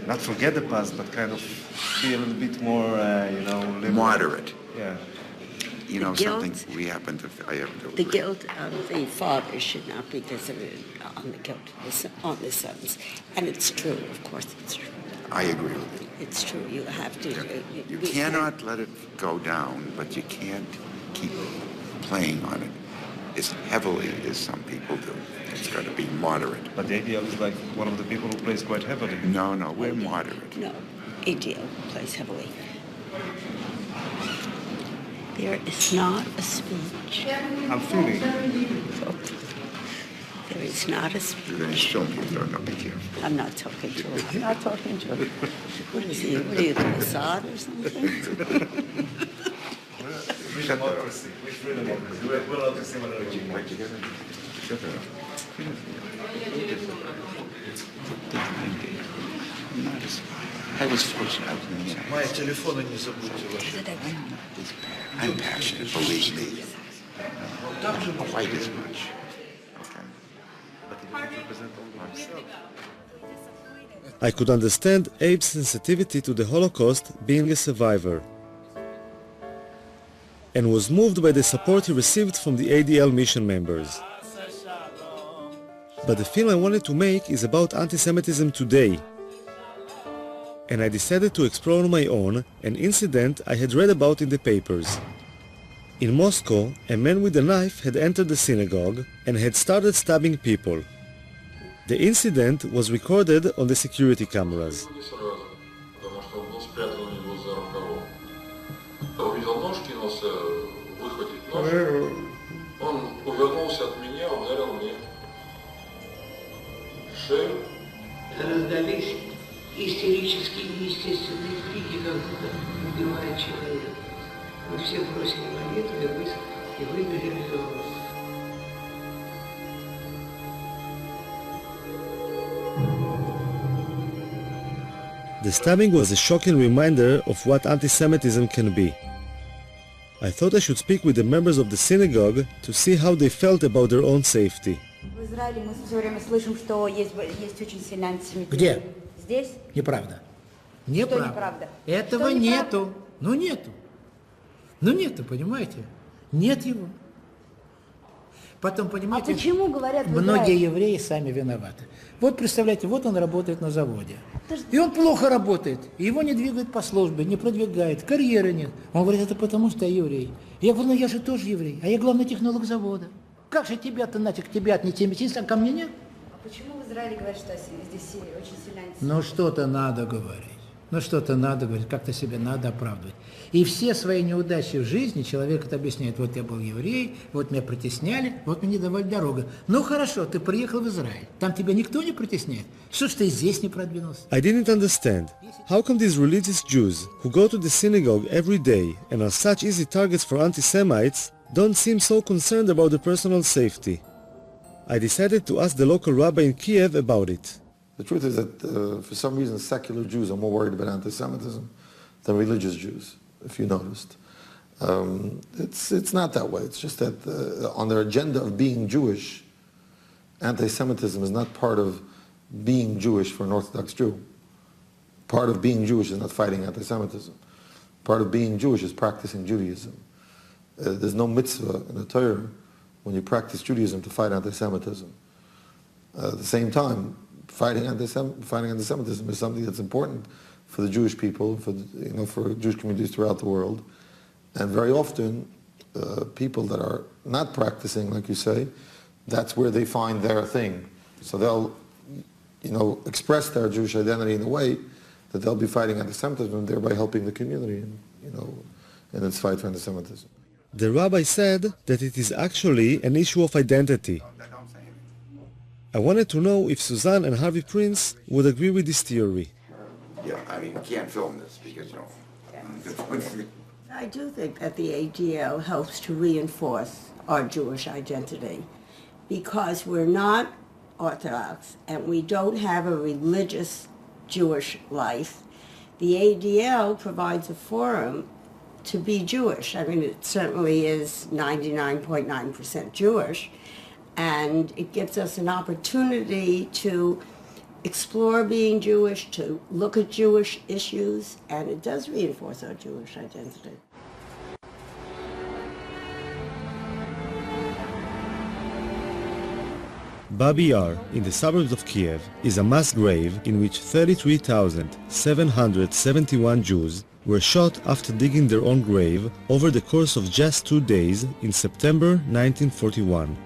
Not forget the past, but kind of be a little bit more, liberal. Moderate. Yeah. you know, guilt, something we happen to, I happen to the agree. guilt of the father should not be visited on the guilt on the sons. And it's true, of course it's true. I agree with you. It's true, you have to. You cannot let it go down, but you can't keep playing on it as heavily as some people do. It's got to be moderate. But the ADL is like one of the people who plays quite heavily. No, we're moderate. No, ADL plays heavily. There is not a speech. I'm feeling. There is not a speech. You're going to show me if don't be careful. I'm not talking to him. I'm not talking to him. What is he? What are you, Assad or something? Shut that up. We'll all see what Shut that up. I was fortunate. Моя телефона не забудьте ваши. I'm passionate, believe me. Quite as much. I could understand Abe's sensitivity to the Holocaust being a survivor, and was moved by the support he received from the ADL mission members. But the film I wanted to make is about anti-Semitism today, and I decided to explore on my own an incident I had read about in the papers. In Moscow, a man with a knife had entered the synagogue and had started stabbing people. The incident was recorded on the security cameras. Раздались истерические, неестественные крики, как будто убивает человека. Мы все бросили молитвы и выбежали из дома. The stabbing was a shocking reminder of what anti-Semitism can be. I thought I should speak with the members of the synagogue to see how they felt about their own safety. В Израиле мы все время слышим, что есть очень сильный антисемитизм. Где? Здесь? Неправда. Что Неправда. неправда? Этого Что нету. Ну нету. Ну нету, понимаете? Нет его. Потом, понимаете, почему говорят в многие Израиле? евреи сами виноваты. Вот представляете, вот он работает на заводе. И он плохо работает. И его не двигают по службе, не продвигают, карьеры нет. Он говорит, это потому что я еврей. Я говорю, ну я же тоже еврей, а я главный технолог завода. Как же тебя-то, нафиг, тебя антисемитизм, а ко мне нет? А почему в Израиле говорят, что здесь очень сильный антисемитизм? Ну что-то надо говорить. Ну что-то надо говорить, как-то себя надо оправдывать. И все свои неудачи в жизни человек это объясняет. Вот я был еврей, вот меня притесняли, вот мне не давали дорогу. Ну хорошо, ты приехал в Израиль. Там тебя никто не притесняет. Что ж ты и здесь не продвинулся? I didn't understand. How come these religious Jews, who go to the synagogue every day and are such easy targets for anti-Semites, don't seem so concerned about their personal safety? I decided to ask the local rabbi in Kiev about it. The truth is that for some reason secular Jews are more worried about anti-Semitism than religious Jews, if you noticed. It's not that way. It's just that on their agenda of being Jewish, anti-Semitism is not part of being Jewish for an Orthodox Jew. Part of being Jewish is not fighting anti-Semitism. Part of being Jewish is practicing Judaism. There's no mitzvah in the Torah when you practice Judaism to fight anti-Semitism. At the same time, fighting anti-Semitism is something that's important for the Jewish people, for Jewish communities throughout the world. And very often, people that are not practicing, like you say, that's where they find their thing. So they'll, express their Jewish identity in a way that they'll be fighting anti-Semitism and thereby helping the community, in its fight for anti-Semitism. The rabbi said that it is actually an issue of identity. I wanted to know if Suzanne and Harvey Prince would agree with this theory. Yeah, I mean, we can't film this because, I do think that the ADL helps to reinforce our Jewish identity because we're not Orthodox and we don't have a religious Jewish life. The ADL provides a forum to be Jewish. I mean, it certainly is 99.9% Jewish, and it gives us an opportunity to explore being Jewish, to look at Jewish issues, and it does reinforce our Jewish identity. Babi Yar, in the suburbs of Kiev, is a mass grave in which 33,771 Jews were shot after digging their own grave over the course of just 2 days in September 1941.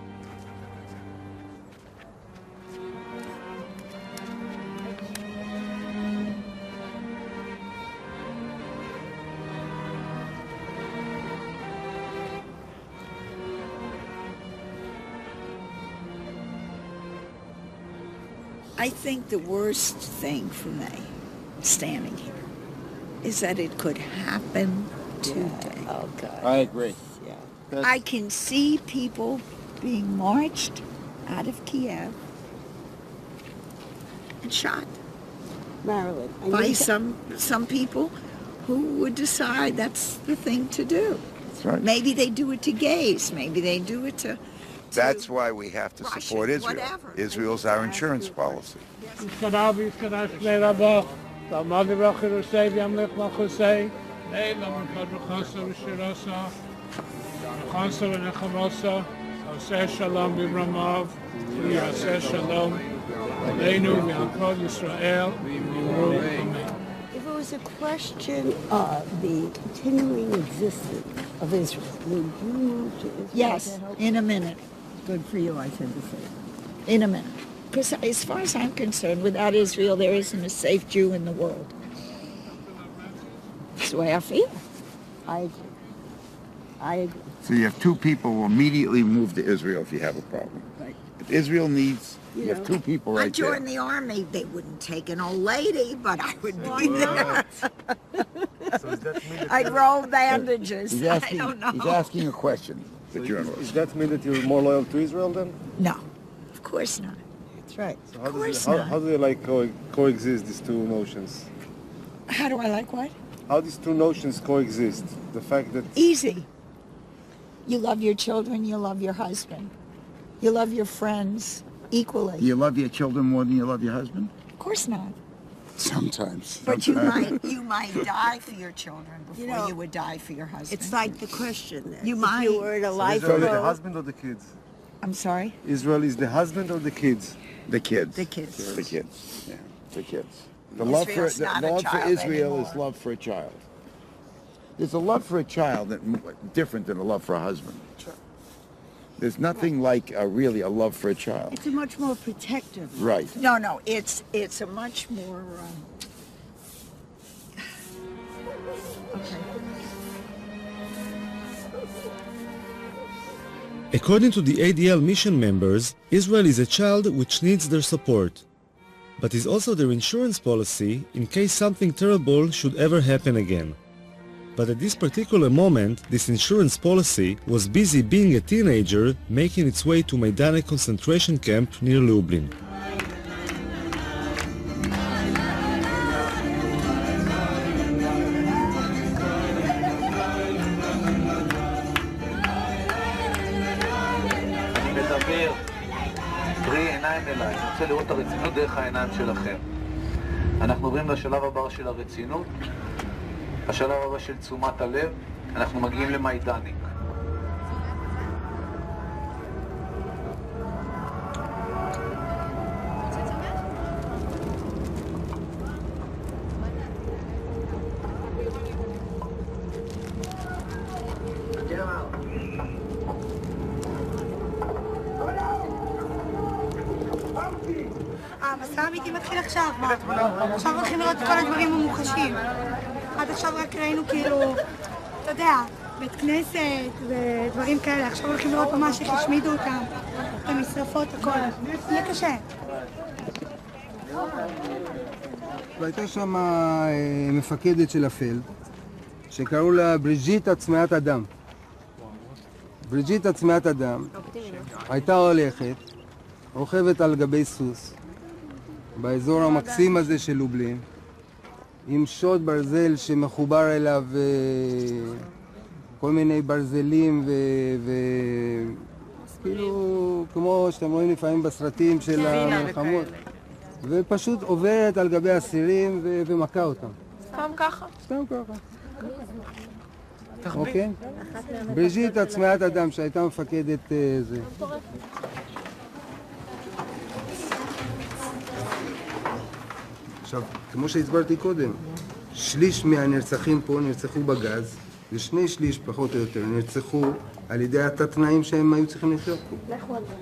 I think the worst thing for me, standing here, is that it could happen today. Oh, God. I agree. Yeah. I can see people being marched out of Kiev and shot Marilyn, I by need some people who would decide that's the thing to do. That's right. Maybe they do it to gays. Maybe they do it to That's why we have to support Israel. whatever. Israel's our insurance policy. If it was a question of the continuing existence of Israel, would you move to Israel? Yes, in a minute. Good for you, I tend to say. In a minute. Because as far as I'm concerned, without Israel, there isn't a safe Jew in the world. That's the way I feel. I agree. I agree. So you have two people who immediately move to Israel if you have a problem. Right. If Israel needs, you have two people I right there. joined the army. They wouldn't take an old lady, but I would be there. I'd roll bandages. He's I asking, don't know. he's asking a question, the journalist. Does that mean that you're more loyal to Israel then? No, of course not. That's right. So how do you like coexist these two notions? How do I like what? How these two notions coexist? The fact that Easy. You love your children, you love your husband. You love your friends equally. You love your children more than you love your husband? Of course not. Sometimes. But you might die for your children before you would die for your husband. It's like the question then. You If might. you were in a life Israel is the road, husband or the kids? I'm sorry? Israel is the husband or the kids? The kids. The kids. The kids. Yeah, the kids. The Israel's not a love for child Israel anymore. is love for a child. There's a love for a child that different than a love for a husband. Sure. There's nothing like really a love for a child. it's a much more protective. Right. No, it's a much more. Okay. According to the ADL mission members, Israel is a child which needs their support, but is also their insurance policy in case something terrible should ever happen again. But at this particular moment, this insurance policy was busy being a teenager making its way to Majdanek concentration camp near Lublin. אליי, אני רוצה לראות את הרצינות דרך העיניים שלכם. אנחנו עוברים לשלב הבא של הרצינות, השלב הבא של תשומת הלב, אנחנו מגיעים למיידניק. המסע האמיתי מתחיל עכשיו, מה? עכשיו הולכים לראות את כל הדברים המוחשים. עד עכשיו רק ראינו כאילו, אתה יודע, בית כנסת ודברים כאלה. עכשיו הולכים לראות ממש איך השמידו אותם, את המשרפות, הכל. יהיה קשה. והייתה שם מפקדת של הפלד, שקראו לה בריג'יטה צמאת אדם. בריג'יטה צמאת אדם הייתה הולכת, רוכבת על גבי סוס, באזור המקסים הזה של לובלין, עם שוד ברזל שמחובר אליו כל מיני ברזלים כאילו כמו שאתם רואים לפעמים בסרטים של המלחמות, ופשוט עוברת על גבי אסירים ומכה אותם. סתם ככה? סתם ככה. אוקיי? בריג'יטה צמאת אדם שהייתה מפקדת זה. עכשיו, כמו שהסברתי קודם, שליש מהנרצחים פה נרצחו בגז, ושני שליש פחות או יותר נרצחו על ידי התת-תנאים שהם היו צריכים לחיות פה. לכו על זה.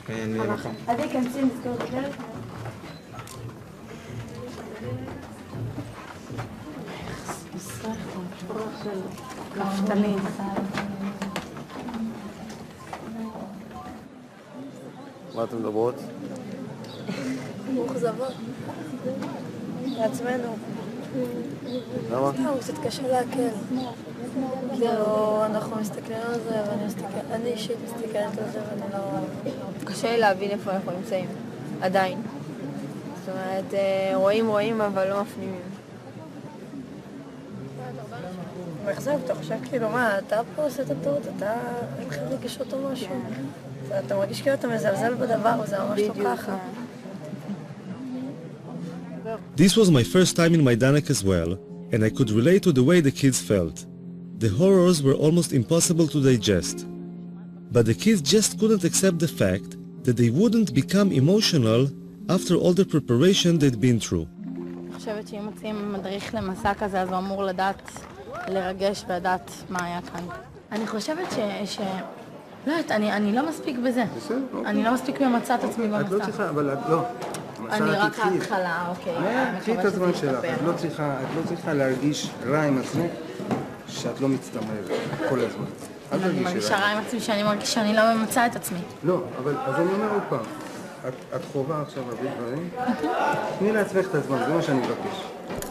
כן, נכון. אז יכנסי לזכור את הדלת. מה אתם מדברות? מאוכזבות. לעצמנו. למה? הוא קצת קשה להקל. כאילו, אנחנו מסתכלים על זה, אני אישית מסתכלת על זה ואני לא... קשה לי להבין איפה אנחנו נמצאים. עדיין. זאת אומרת, רואים, אבל לא מפנימים. מאכזב, אתה חושב כאילו, מה, אתה פה עושה את הטעות, אתה אין לך רגישות או משהו. אתה מרגיש כאילו אתה מזלזל בדבר, וזה ממש לא ככה. This was my first time in Majdanek as well, and I could relate to the way the kids felt. The horrors were almost impossible to digest. But the kids just couldn't accept the fact that they wouldn't become emotional after all the preparation they'd been through. אני חושבת שאם מוצאים מדריך למסע כזה, אז הוא אמור לדעת, לרגש ולדעת מה היה כאן. אני חושבת לא יודעת, אני לא מספיק בזה. אני לא מספיק ממצא את עצמי במסע. את לא צריכה, אבל את לא. אני רק ההתחלה, אוקיי. קחי את הזמן שלך, את לא צריכה להרגיש רע עם עצמך שאת לא מצטמרת כל הזמן. אני מרגישה רע עם עצמי שאני מרגיש שאני לא ממצא את עצמי. לא, אבל אז אני אומר עוד פעם, את חובה עכשיו להביא דברים, תני לעצמך את הזמן, זה מה שאני מבקש,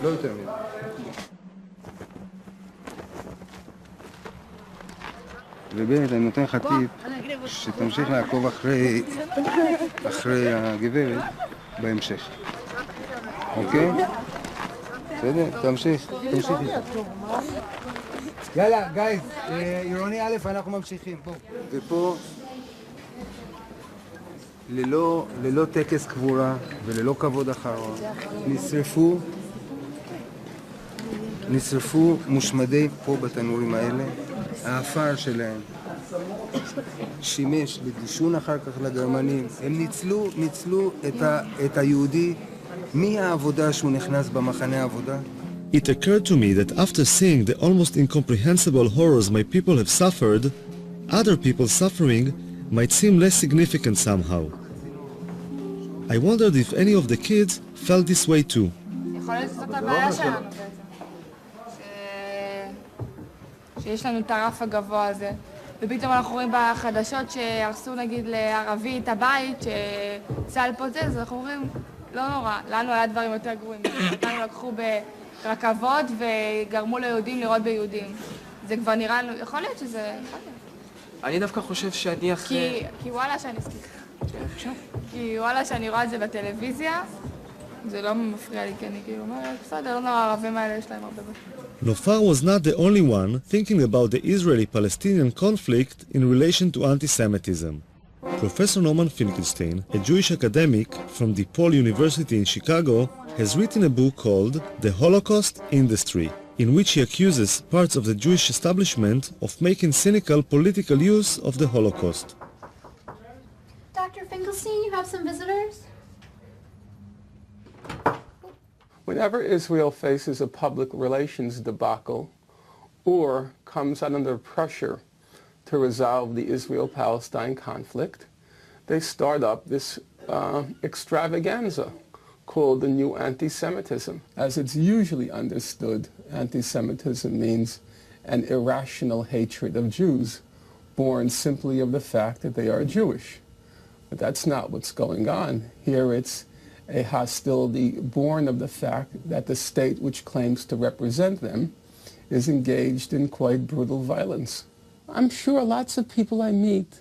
לא יותר מזה. ובאמת, אני נותן לך טיפ שתמשיך לעקוב אחרי הגברת בהמשך. אוקיי? בסדר? תמשיך איתה. יאללה, גייז, עירוני א', אנחנו ממשיכים. ופה, ללא טקס קבורה וללא כבוד אחרון, נשרפו מושמדי פה בתנורים האלה, האפר שלהם שימש לדישון אחר כך לגרמנים. הם ניצלו את היהודי מהעבודה שהוא נכנס במחנה העבודה. It occurred to me that after seeing the almost incomprehensible horrors my people have suffered, other people's suffering might seem less significant somehow. I wondered if any of the kids felt this way too. יכול להיות שזאת הבעיה שלנו בעצם. שיש לנו את הרף הגבוה הזה. ופתאום אנחנו רואים בחדשות שהרסו נגיד לערבי את הבית, שצה"ל פוצץ, אז אנחנו אומרים, לא נורא, לנו היה דברים יותר גרועים. אותנו לקחו ברכבות וגרמו ליהודים לראות ביהודים. זה כבר נראה לנו, יכול להיות שזה... אני דווקא חושב שאני אחרי... כי וואלה שאני רואה את זה בטלוויזיה, זה לא מפריע לי, כי אני כאילו אומרת, בסדר, לא נורא, הערבים האלה יש להם הרבה בית. Nofar was not the only one thinking about the Israeli-Palestinian conflict in relation to anti-Semitism. Professor Norman Finkelstein, a Jewish academic from DePaul University in Chicago, has written a book called The Holocaust Industry, in which he accuses parts of the Jewish establishment of making cynical political use of the Holocaust. Dr. Finkelstein, you have some visitors? Whenever Israel faces a public relations debacle or comes under pressure to resolve the Israel-Palestine conflict, they start up this extravaganza called the new anti-Semitism. As it's usually understood, anti-Semitism means an irrational hatred of Jews, born simply of the fact that they are Jewish. But that's not what's going on. Here it's a hostility born of the fact that the state which claims to represent them is engaged in quite brutal violence. I'm sure lots of people I meet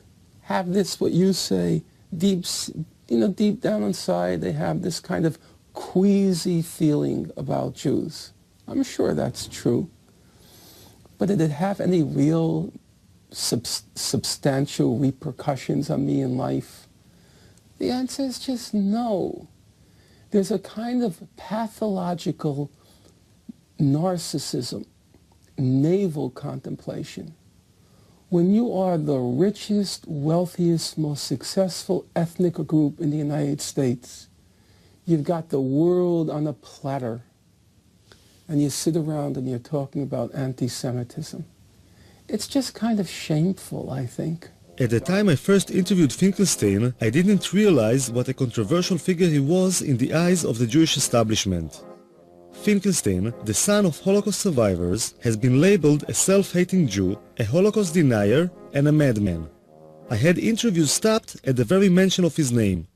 have this, what you say, deep down inside, they have this kind of queasy feeling about Jews. I'm sure that's true. But did it have any real substantial repercussions on me in life? The answer is just no. There's a kind of pathological narcissism, navel contemplation. When you are the richest, wealthiest, most successful ethnic group in the United States, you've got the world on a platter, and you sit around and you're talking about anti-Semitism. It's just kind of shameful, I think. At the time I first interviewed Finkelstein, I didn't realize what a controversial figure he was in the eyes of the Jewish establishment. Finkelstein, the son of Holocaust survivors, has been labeled a self-hating Jew, a Holocaust denier, and a madman. I had interviews stopped at the very mention of his name.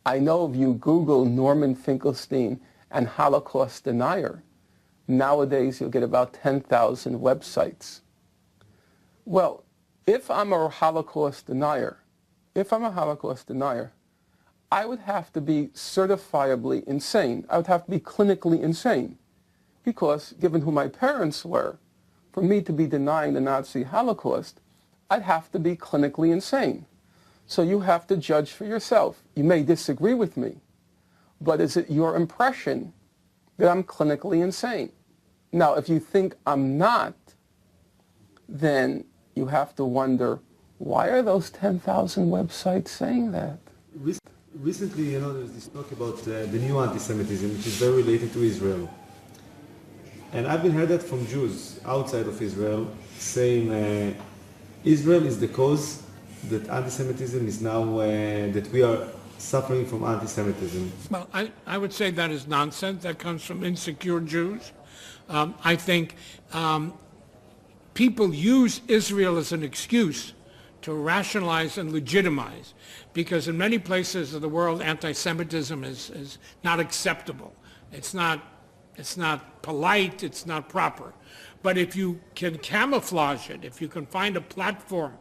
I know if you Google Norman Finkelstein and Holocaust denier, nowadays you'll get about 10,000 websites. Well, if I'm a Holocaust denier, I would have to be certifiably insane. I would have to be clinically insane. Because, given who my parents were, for me to be denying the Nazi Holocaust, I'd have to be clinically insane. So you have to judge for yourself. You may disagree with me, but is it your impression that I'm clinically insane? Now, if you think I'm not, then you have to wonder, why are those 10,000 websites saying that? Recently, there's this talk about the new anti-Semitism, which is very related to Israel. And I've been heard that from Jews outside of Israel, saying Israel is the cause that anti-Semitism is now, that we are suffering from anti-Semitism. Well, I would say that is nonsense. That comes from insecure Jews. I think people use Israel as an excuse to rationalize and legitimize, because in many places of the world, anti-Semitism is not acceptable. It's not polite, it's not proper. But if you can camouflage it, if you can find a platform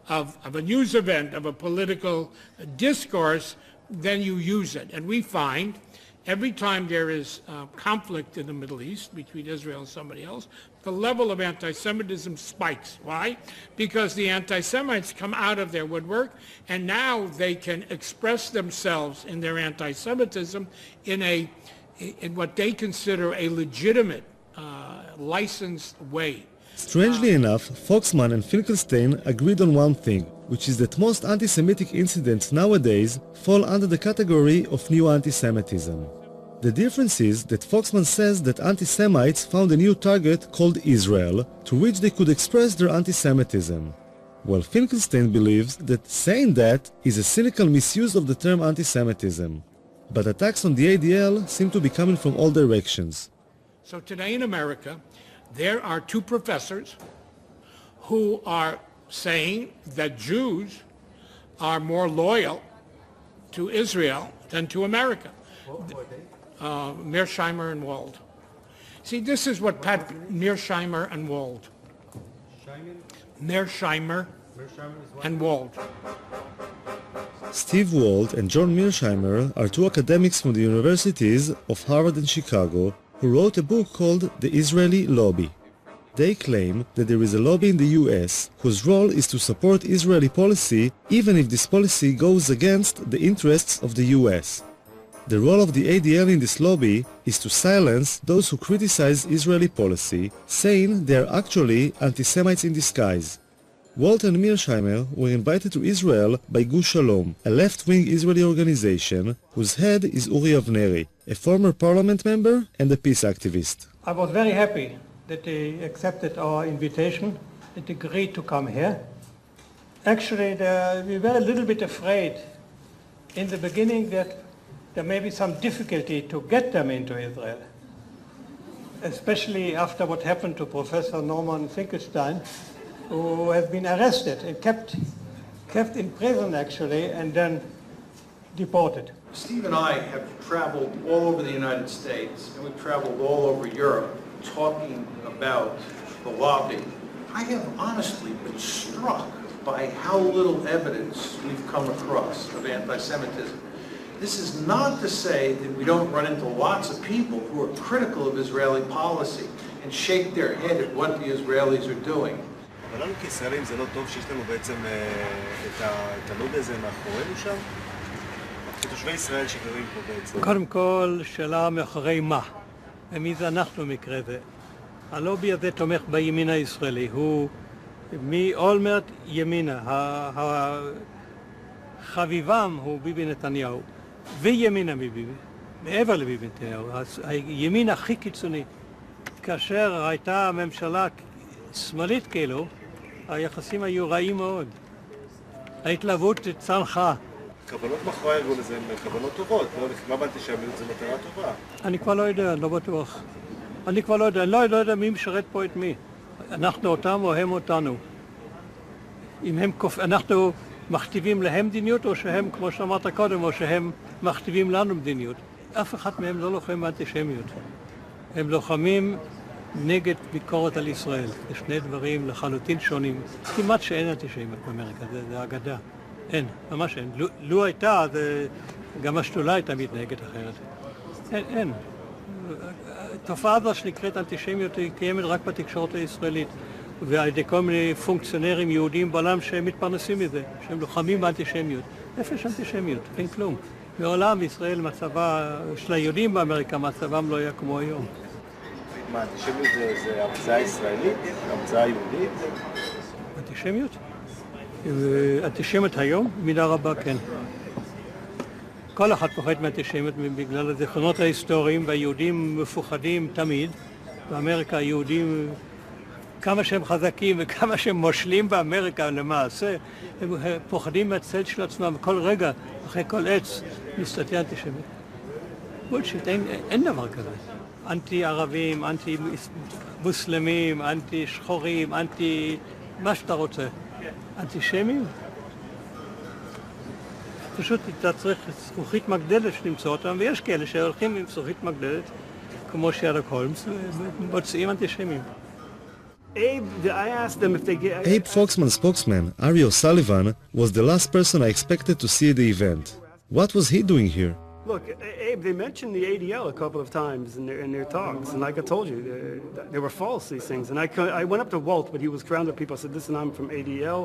of a news event, of a political discourse, then you use it. And we find every time there is conflict in the Middle East between Israel and somebody else, the level of anti-Semitism spikes. Why? Because the anti-Semites come out of their woodwork, and now they can express themselves in their anti-Semitism in what they consider a legitimate, licensed way. Strangely enough, Foxman and Finkelstein agreed on one thing, which is that most anti-Semitic incidents nowadays fall under the category of new anti-Semitism. The difference is that Foxman says that anti-Semites found a new target called Israel, to which they could express their anti-Semitism, while Finkelstein believes that saying that is a cynical misuse of the term anti-Semitism. But attacks on the ADL seem to be coming from all directions. So today in America, there are two professors who are saying that Jews are more loyal to Israel than to America. Mearsheimer and Wald. See, this is what Mearsheimer and Wald. Mearsheimer and Wald. Steve Wald and John Mearsheimer are two academics from the universities of Harvard and Chicago who wrote a book called The Israeli Lobby. They claim that there is a lobby in the US whose role is to support Israeli policy even if this policy goes against the interests of the US. The role of the ADL in this lobby is to silence those who criticize Israeli policy, saying they are actually anti-Semites in disguise. Walt and Mearsheimer were invited to Israel by Gush Shalom, a left-wing Israeli organization whose head is Uri Avneri, a former parliament member and a peace activist. I was very happy that they accepted our invitation and agreed to come here. Actually, we were a little bit afraid in the beginning that there may be some difficulty to get them into Israel, especially after what happened to Professor Norman Finkelstein, who has been arrested and kept in prison actually, and then deported. Steve and I have traveled all over the United States, and we've traveled all over Europe talking about the lobby. I have honestly been struck by how little evidence we've come across of anti-Semitism. This is not to say that we don't run into lots of people who are critical of Israeli policy and shake their head at what the Israelis are doing. אבל לנו כישראלים זה לא טוב שיש לנו בעצם את הלובי הזה מאחורינו שם? כתושבי ישראל שגרים פה בעצם. קודם כל, שאלה מאחורי מה? ומי זה אנחנו במקרה זה? הלובי הזה תומך בימין הישראלי, הוא מאולמרט ימינה, חביבם הוא ביבי נתניהו, וימינה מביבי. מעבר לביבי נתניהו, הימין הכי קיצוני. כאשר הייתה ממשלה שמאלית כאילו, היחסים היו רעים מאוד. ההתלהבות צנחה. כוונות מאחורי הארגון הזה הן כוונות טובות, למה אנטישמיות זה מטרה טובה? אני כבר לא יודע, לא בטוח. אני כבר לא יודע, אני לא יודע מי משרת פה את מי. אנחנו אותם או הם אותנו. אם אנחנו מכתיבים להם מדיניות, או שהם, כמו שאמרת קודם, או שהם מכתיבים לנו מדיניות. אף אחד מהם לא לוחם באנטישמיות. הם לוחמים נגד ביקורת על ישראל. זה שני דברים לחלוטין שונים. כמעט שאין אנטישמיות באמריקה, זה אגדה. אין, ממש אין. לו הייתה, גם השדולה הייתה מתנהגת אחרת. אין. התופעה הזו שנקראת אנטישמיות היא קיימת רק בתקשורת הישראלית. ועל ידי כל מיני פונקציונרים יהודים בעולם שהם מתפרנסים מזה, שהם לוחמים באנטישמיות. איפה יש אנטישמיות? אין כלום. מעולם ישראל מצבה של היהודים באמריקה, מצבם לא היה כמו היום. מה, אנטישמיות זה המצאה ישראלית? המצאה יהודית? אנטישמיות? אנטישמיות היום? במידה רבה כן. כל אחד פוחד מאנטישמיות בגלל הזיכרונות ההיסטוריים, והיהודים מפוחדים תמיד. באמריקה היהודים, כמה שהם חזקים וכמה שהם מושלים באמריקה למעשה, הם פוחדים מהצל של עצמם, וכל רגע, אחרי כל עץ, מסתתר אנטישמיות. בולשיט, אין דבר כזה. אנטי ערבים, אנטי מוסלמים, אנטי שחורים, אנטי מה שאתה רוצה. אנטישמים? פשוט אתה צריך זכוכית מגדלת שנמצא אותם, ויש כאלה שהולכים עם זכוכית מגדלת, כמו שרלוק הולמס, ומוצאים אנטישמים. Abe Foxman's spokesman, Ari O'Sullivan, was the last person I expected to see at the event. What was he doing here? Look, Abe, they mentioned the ADL a couple of times in their talks, and like I told you, they were false, these things. And I went up to Walt, but he was surrounded with people. I said, listen, I'm from ADL,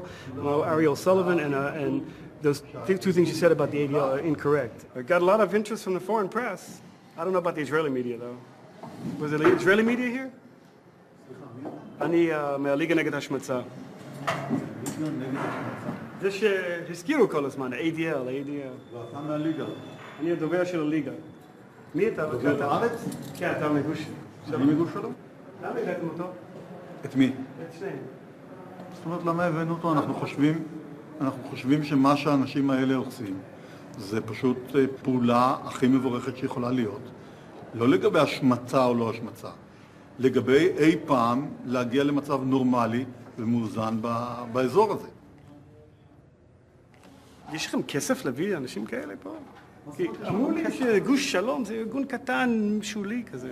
Ari O'Sullivan, and those two things you said about the ADL are incorrect. I got a lot of interest from the foreign press. I don't know about the Israeli media, though. Was there Israeli media here? אני מהליגה נגד השמצה. זה שהזכירו כל הזמן, ADL. ואתה מהליגה. אני הדובר של הליגה. מי אתה? דובר בארץ? כן, אתה מגוש. אני מגוש שלו? למה הבאתם אותו? את מי? את שניהם. זאת אומרת, למה הבאנו אותו? אנחנו חושבים שמה שהאנשים האלה עושים זה פשוט פעולה הכי מבורכת שיכולה להיות. לא לגבי השמצה או לא השמצה. לגבי אי פעם להגיע למצב נורמלי ומאוזן באזור הזה. יש לכם כסף להביא אנשים כאלה פה? כי אמרו לי שגוש שלום זה ארגון קטן, שולי כזה.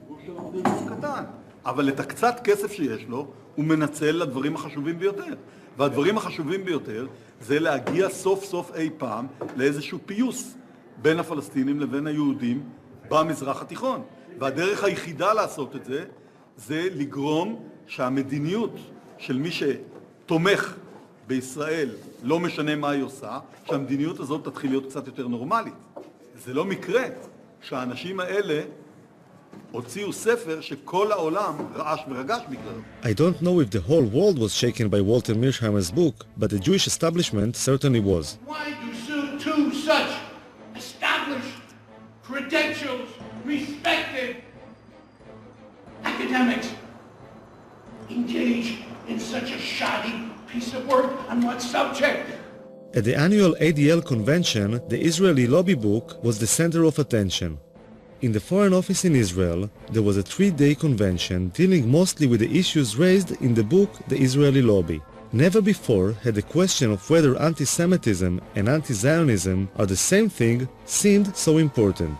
גוש שלום זה ארגון קטן. אבל את הקצת כסף שיש לו, הוא מנצל לדברים החשובים ביותר. והדברים החשובים ביותר זה להגיע סוף סוף אי פעם לאיזשהו פיוס בין הפלסטינים לבין היהודים במזרח התיכון. והדרך היחידה לעשות את זה, זה לגרום שהמדיניות של מי שתומך בישראל, לא משנה מה היא עושה, שהמדיניות הזאת תתחיל להיות קצת יותר נורמלית. זה לא מקרה שהאנשים האלה הוציאו ספר שכל העולם רעש ורגש בגללו. I don't know if the whole world was shaken by Walter Mearsheimer's book, but the Jewish establishment certainly was. Why do two such established, credentials, respected academics engage in such a shoddy piece of work on what subject? At the annual ADL convention, the Israeli lobby book was the center of attention. In the Foreign Office in Israel, there was a 3-day convention dealing mostly with the issues raised in the book The Israeli Lobby. Never before had the question of whether anti-Semitism and anti-Zionism are the same thing seemed so important.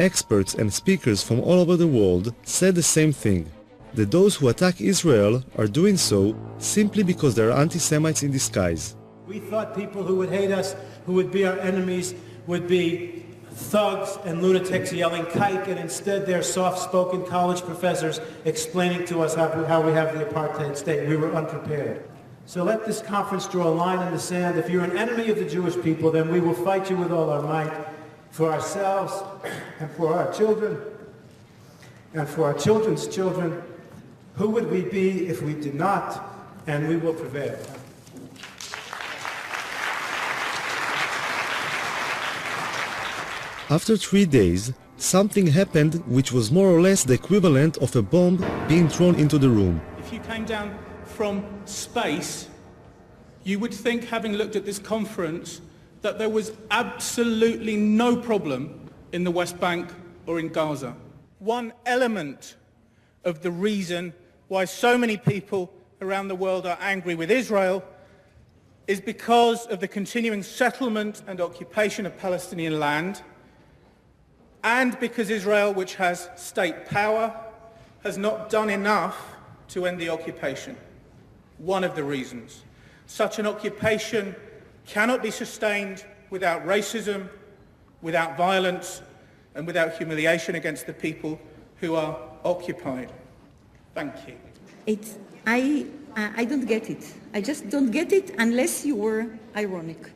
Experts and speakers from all over the world said the same thing, that those who attack Israel are doing so simply because they are anti-Semites in disguise. We thought people who would hate us, who would be our enemies, would be thugs and lunatics yelling kike, and instead they're soft-spoken college professors explaining to us how we have the apartheid state. We were unprepared. So let this conference draw a line in the sand. If you're an enemy of the Jewish people, then we will fight you with all our might, for ourselves and for our children and for our children's children. Who would we be if we did not? And we will prevail. After 3 days, something happened which was more or less the equivalent of a bomb being thrown into the room. If you came down from space, you would think, having looked at this conference, that there was absolutely no problem in the West Bank or in Gaza. One element of the reason why so many people around the world are angry with Israel is because of the continuing settlement and occupation of Palestinian land, and because Israel, which has state power, has not done enough to end the occupation. One of the reasons. Such an occupation cannot be sustained without racism, without violence, and without humiliation against the people who are occupied. Thank you. I don't get it. I just don't get it unless you were ironic.